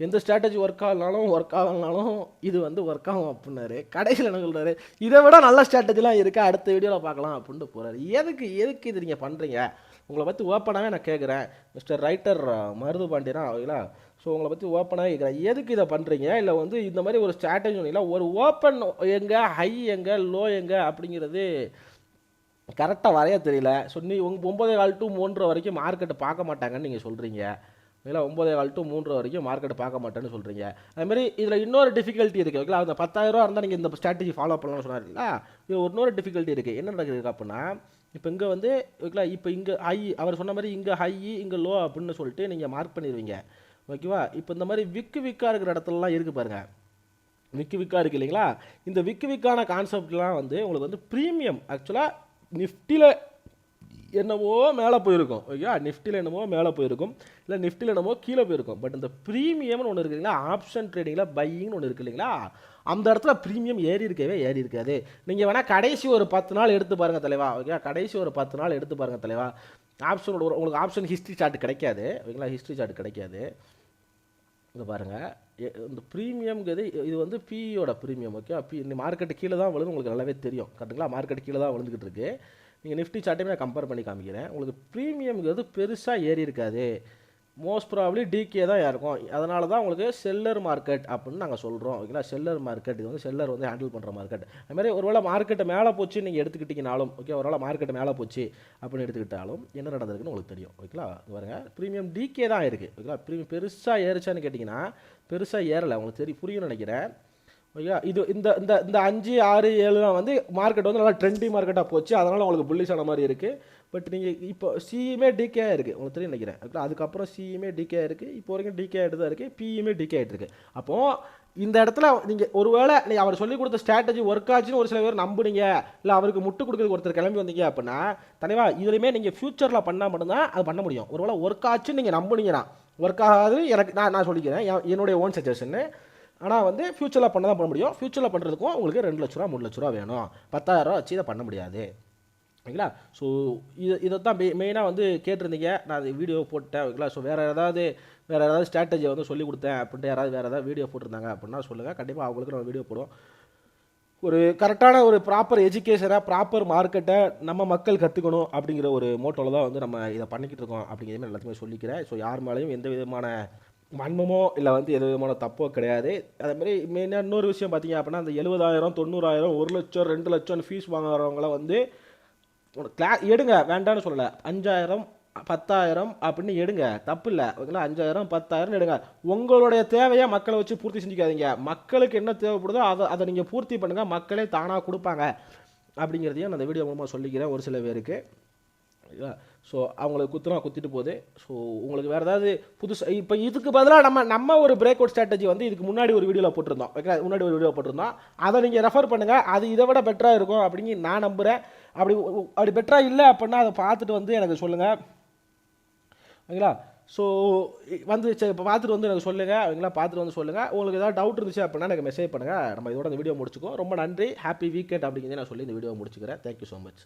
எந்த ஸ்ட்ராட்டஜி ஒர்க் ஆகலனாலும் இது வந்து ஒர்க் ஆகும் அப்படின்னாரு. கடைசியில் என்ன சொல்கிறாரு, இதை விட நல்ல ஸ்ட்ராட்டஜிலாம் இருக்குது, அடுத்த வீடியோவில் பார்க்கலாம் அப்படின்ட்டு போகிறாரு. எதுக்கு இது நீங்கள் பண்ணுறீங்க? உங்களை பற்றி ஓப்பனாகவே நான் கேட்குறேன், மிஸ்டர் ரைட்டர் மருது பாண்டியனா ஓகேங்களா. ஸோ உங்களை பற்றி ஓப்பனாக கேட்குறேன், எதுக்கு இதை பண்ணுறீங்க? இல்லை வந்து இந்த மாதிரி ஒரு ஸ்ட்ராட்டஜி சொன்னீங்களா, ஒரு ஓப்பன் எங்கே ஹை எங்கே லோ எங்கே அப்படிங்கிறது கரெக்டாக வரைய தெரியல. ஸோ நீ 9:15 to 3 வரைக்கும் மார்க்கெட்டை பார்க்க மாட்டாங்கன்னு நீங்கள் சொல்கிறீங்க ஓகேங்களா. 9:15 to 3 வரைக்கும் மார்க்கெட்டை பார்க்க மாட்டேன்னு சொல்கிறீங்க. அதுமாதிரி இதில் இன்னொரு டிஃபிகல்ட்டி இருக்குது ஓகேங்களா. அந்த 10,000 இருந்தால் நீங்கள் இந்த ஸ்ட்ராட்டஜி ஃபாலோ பண்ணலாம்னு சொன்னார்ல, இது இன்னொரு டிஃபிகல்ட்டி இருக்குது. என்ன நடக்குது அப்படின்னா, இப்போ இங்கே வந்து ஓகேங்களா, இப்போ இங்கே ஹை அவர் சொன்ன மாதிரி இங்கே ஹை இங்கே லோ அப்படின்னு சொல்லிட்டு நீங்கள் மார்க் பண்ணிடுவீங்க ஓகேவா. இப்போ இந்த மாதிரி விக்காக இருக்கிற இடத்துலலாம் இருக்குது பாருங்கள், விக்காக இருக்குது இல்லைங்களா. இந்த விக்கான கான்செப்ட்லாம் வந்து உங்களுக்கு வந்து ப்ரீமியம் ஆக்சுவலாக நிஃப்டியில் என்னமோ மேலே போயிருக்கும் ஓகே, நிஃப்டியில் என்னமோ மேலே போயிருக்கும், இல்லை நிஃப்டியில் என்னமோ கீழே போயிருக்கும். பட் இந்த ப்ரீமியம்னு ஒன்று இருக்குது இல்லைங்களா, ஆப்ஷன் ட்ரேடிங்கில் பையிங்னு ஒன்று இருக்குது இல்லைங்களா, அந்த இடத்துல ப்ரீமியம் ஏறி இருக்காது. நீங்கள் வேணால் கடைசி ஒரு 10 நாள் எடுத்து பாருங்கள் தலைவா ஓகே, கடைசி ஒரு 10 நாள் எடுத்து பாருங்கள் தலைவா. ஆப்ஷனோட உங்களுக்கு ஆப்ஷன் ஹிஸ்ட்ரி சார்ட் கிடைக்காது ஓகேங்களா, ஹிஸ்ட்ரி சார்ட் கிடைக்காது. இங்கே பாருங்கள், இந்த ப்ரீமியம்ங்கிறது இது வந்து பியோட ப்ரீமியம் ஓகே. இந்த மார்க்கெட்டு கீழே தான் விழுந்து உங்களுக்கு நல்லாவே தெரியும் கரெக்டுங்களா, மார்க்கெட் கீழே தான் விழுந்துக்கிட்டு இருக்கு. நீங்கள் நிஃப்டி சார்ட்டையுமே நான் கம்பேர் பண்ணி காமிக்கிறேன். உங்களுக்கு ப்ரீமியம்ங்கிறது பெருசாக ஏறி இருக்காது, மோஸ்ட் ப்ராப்ளி டிகே தான் இருக்கும். அதனால தான் உங்களுக்கு செல்லர் மார்க்கெட் அப்படின்னு நாங்கள் சொல்கிறோம் ஓகேங்களா. செல்லர் மார்க்கெட், இது வந்து செல்லர் வந்து ஹேண்டில் பண்ணுற மார்க்கெட். அதுமாதிரி ஒருவேளை மார்க்கெட்டை மேலே போச்சு நீங்கள் எடுத்துக்கிட்டிங்கனாலும் ஓகே, ஒருவேளை மார்க்கெட்டை மேலே போச்சு அப்படின்னு எடுத்துக்கிட்டாலும் என்ன நடந்திருக்குன்னு உங்களுக்கு தெரியும் ஓகேங்களா. பாருங்கள், ப்ரீமியம் டிகே தான் இருக்குது ஓகேங்களா. ப்ரீமியம் பெருசாக ஏறிச்சான்னு கேட்டிங்கன்னா பெருசாக ஏறலை, உங்களுக்கு தெரியும் புரியும்னு நினைக்கிறேன் ஓகே. இது இந்த இந்த இந்த 5, 6, 7 தான் வந்து மார்க்கெட் வந்து நல்லா ட்ரெண்டி மார்க்கெட்டாக போச்சு, அதனால் உங்களுக்கு புல்லிஷ் ஆன மாதிரி இருக்குது. பட் நீங்கள் இப்போ சியுமே டிகே இருக்குது, உங்களுக்கு தெரியும் நினைக்கிறேன் ஓகே. அதுக்கப்புறம் சியுமே டிகே இருக்குது, இப்போ வரைக்கும் டிகே ஆகிட்டு தான் இருக்குது, பியுமே டிகே ஆகிட்டு இருக்குது. அப்போது இந்த இடத்துல நீங்கள் ஒருவேளை நீங்கள் அவர் சொல்லிக் கொடுத்த ஸ்ட்ராட்டஜி ஒர்க் ஆச்சுன்னு ஒரு சில பேர் நம்புனீங்க, இல்லை அவருக்கு முட்டு கொடுக்குறதுக்கு ஒருத்தர் கிளம்பி வந்தீங்க அப்படின்னா தலைவா இதுலையுமே நீங்கள் ஃபியூச்சரில் பண்ணால் மட்டும்தான் அது பண்ண முடியும். ஒருவேளை ஒர்க் ஆச்சுன்னு நீங்கள் நம்புனீங்கன்னா, ஒர்க் ஆகாது எனக்கு நான் சொல்லிக்கிறேன் என்னுடைய ஓன் சஜஷன்னு. ஆனால் வந்து ஃபியூச்சரில் பண்ண தான் பண்ண முடியும். ஃபியூச்சரில் பண்ணுறதுக்கும் உங்களுக்கு 2 லட்ச ரூபா 3 லட்ச ரூபா வேணும், 10,000 வச்சு இதை பண்ண முடியாது ஓகேங்களா. ஸோ இதை தான் மெயினாக வந்து கேட்டிருந்தீங்க, நான் அது வீடியோ போட்டேன் ஓகேங்களா. ஸோ வேறு ஏதாவது ஸ்ட்ராட்டஜியை வந்து சொல்லிக் கொடுத்தேன் அப்படின்ட்டு வேறு ஏதாவது வீடியோ போட்டிருந்தாங்க அப்படின்னா சொல்லுங்கள், கண்டிப்பாக அவங்களுக்கு நம்ம வீடியோ போடுவோம். ஒரு கரெக்டான ஒரு ப்ராப்பர் எஜுகேஷனாக ப்ராப்பர் மார்க்கெட்டை நம்ம மக்கள் கற்றுக்கணும் அப்படிங்கிற ஒரு மோட்டோவில் தான் வந்து நம்ம இதை பண்ணிக்கிட்டு இருக்கோம் அப்படிங்கிறதுமே எல்லாத்தையுமே சொல்லிக்கிறேன். ஸோ யார் மேலேயும் எந்த விதமான வன்மமோ இல்லை வந்து எந்த விதமான தப்போ கிடையாது. அதேமாதிரி மெயினாக இன்னொரு விஷயம் பார்த்தீங்க அப்படின்னா, அந்த 70,000 90,000 1 லட்சம் 2 லட்சம் ஃபீஸ் வாங்குறவங்கள வந்து எடுங்க, வேண்டான்னு சொல்லலை. 5,000 10,000 அப்படின்னு எடுங்க, தப்பு இல்லை ஓகேங்களா. 5,000 10,000 எடுங்க. உங்களுடைய தேவையை மக்களை வச்சு பூர்த்தி செஞ்சுக்காதீங்க. மக்களுக்கு என்ன தேவைப்படுதோ அதை நீங்கள் பூர்த்தி பண்ணுங்கள், மக்களே தானாக கொடுப்பாங்க அப்படிங்கிறதையும் நான் அந்த வீடியோ மூலமாக சொல்லிக்கிறேன் ஒரு சில பேருக்கு. ஸோ அவங்களுக்கு குத்திட்டு போகுது. ஸோ உங்களுக்கு வேறு ஏதாவது புதுசு இப்போ இதுக்கு பதிலாக நம்ம ஒரு பிரேக் அவுட் ஸ்ட்ராட்டஜி வந்து இதுக்கு முன்னாடி ஒரு வீடியோவில் போட்டிருந்தோம். ஓகே, முன்னாடி ஒரு வீடியோ போட்டிருந்தோம். அதை நீங்கள் ரெஃபர் பண்ணுங்கள். அது இதை விட பெட்டராக இருக்கும் அப்படின்னு நான் நம்புகிறேன். அப்படி பெட்டராக இல்லை அப்படின்னா அதை பார்த்துட்டு வந்து எனக்கு சொல்லுங்கள். ஓகேங்களா? ஸோ வந்து இப்போ பார்த்துட்டு வந்து எனக்கு சொல்லுங்கள். அவங்களா பார்த்துட்டு வந்து சொல்லுங்கள். உங்களுக்கு ஏதாவது டவுட் இருந்துச்சு அப்படின்னா எனக்கு மெசேஜ் பண்ணுங்கள். நம்ம இதோட இந்த வீடியோ முடிச்சுக்கோம். ரொம்ப நன்றி. ஹாப்பி வீக்கெண்ட் அப்படிங்கிறதே நான் சொல்லி இந்த வீடியோ முடிச்சுக்கிறேன். Thank you so much.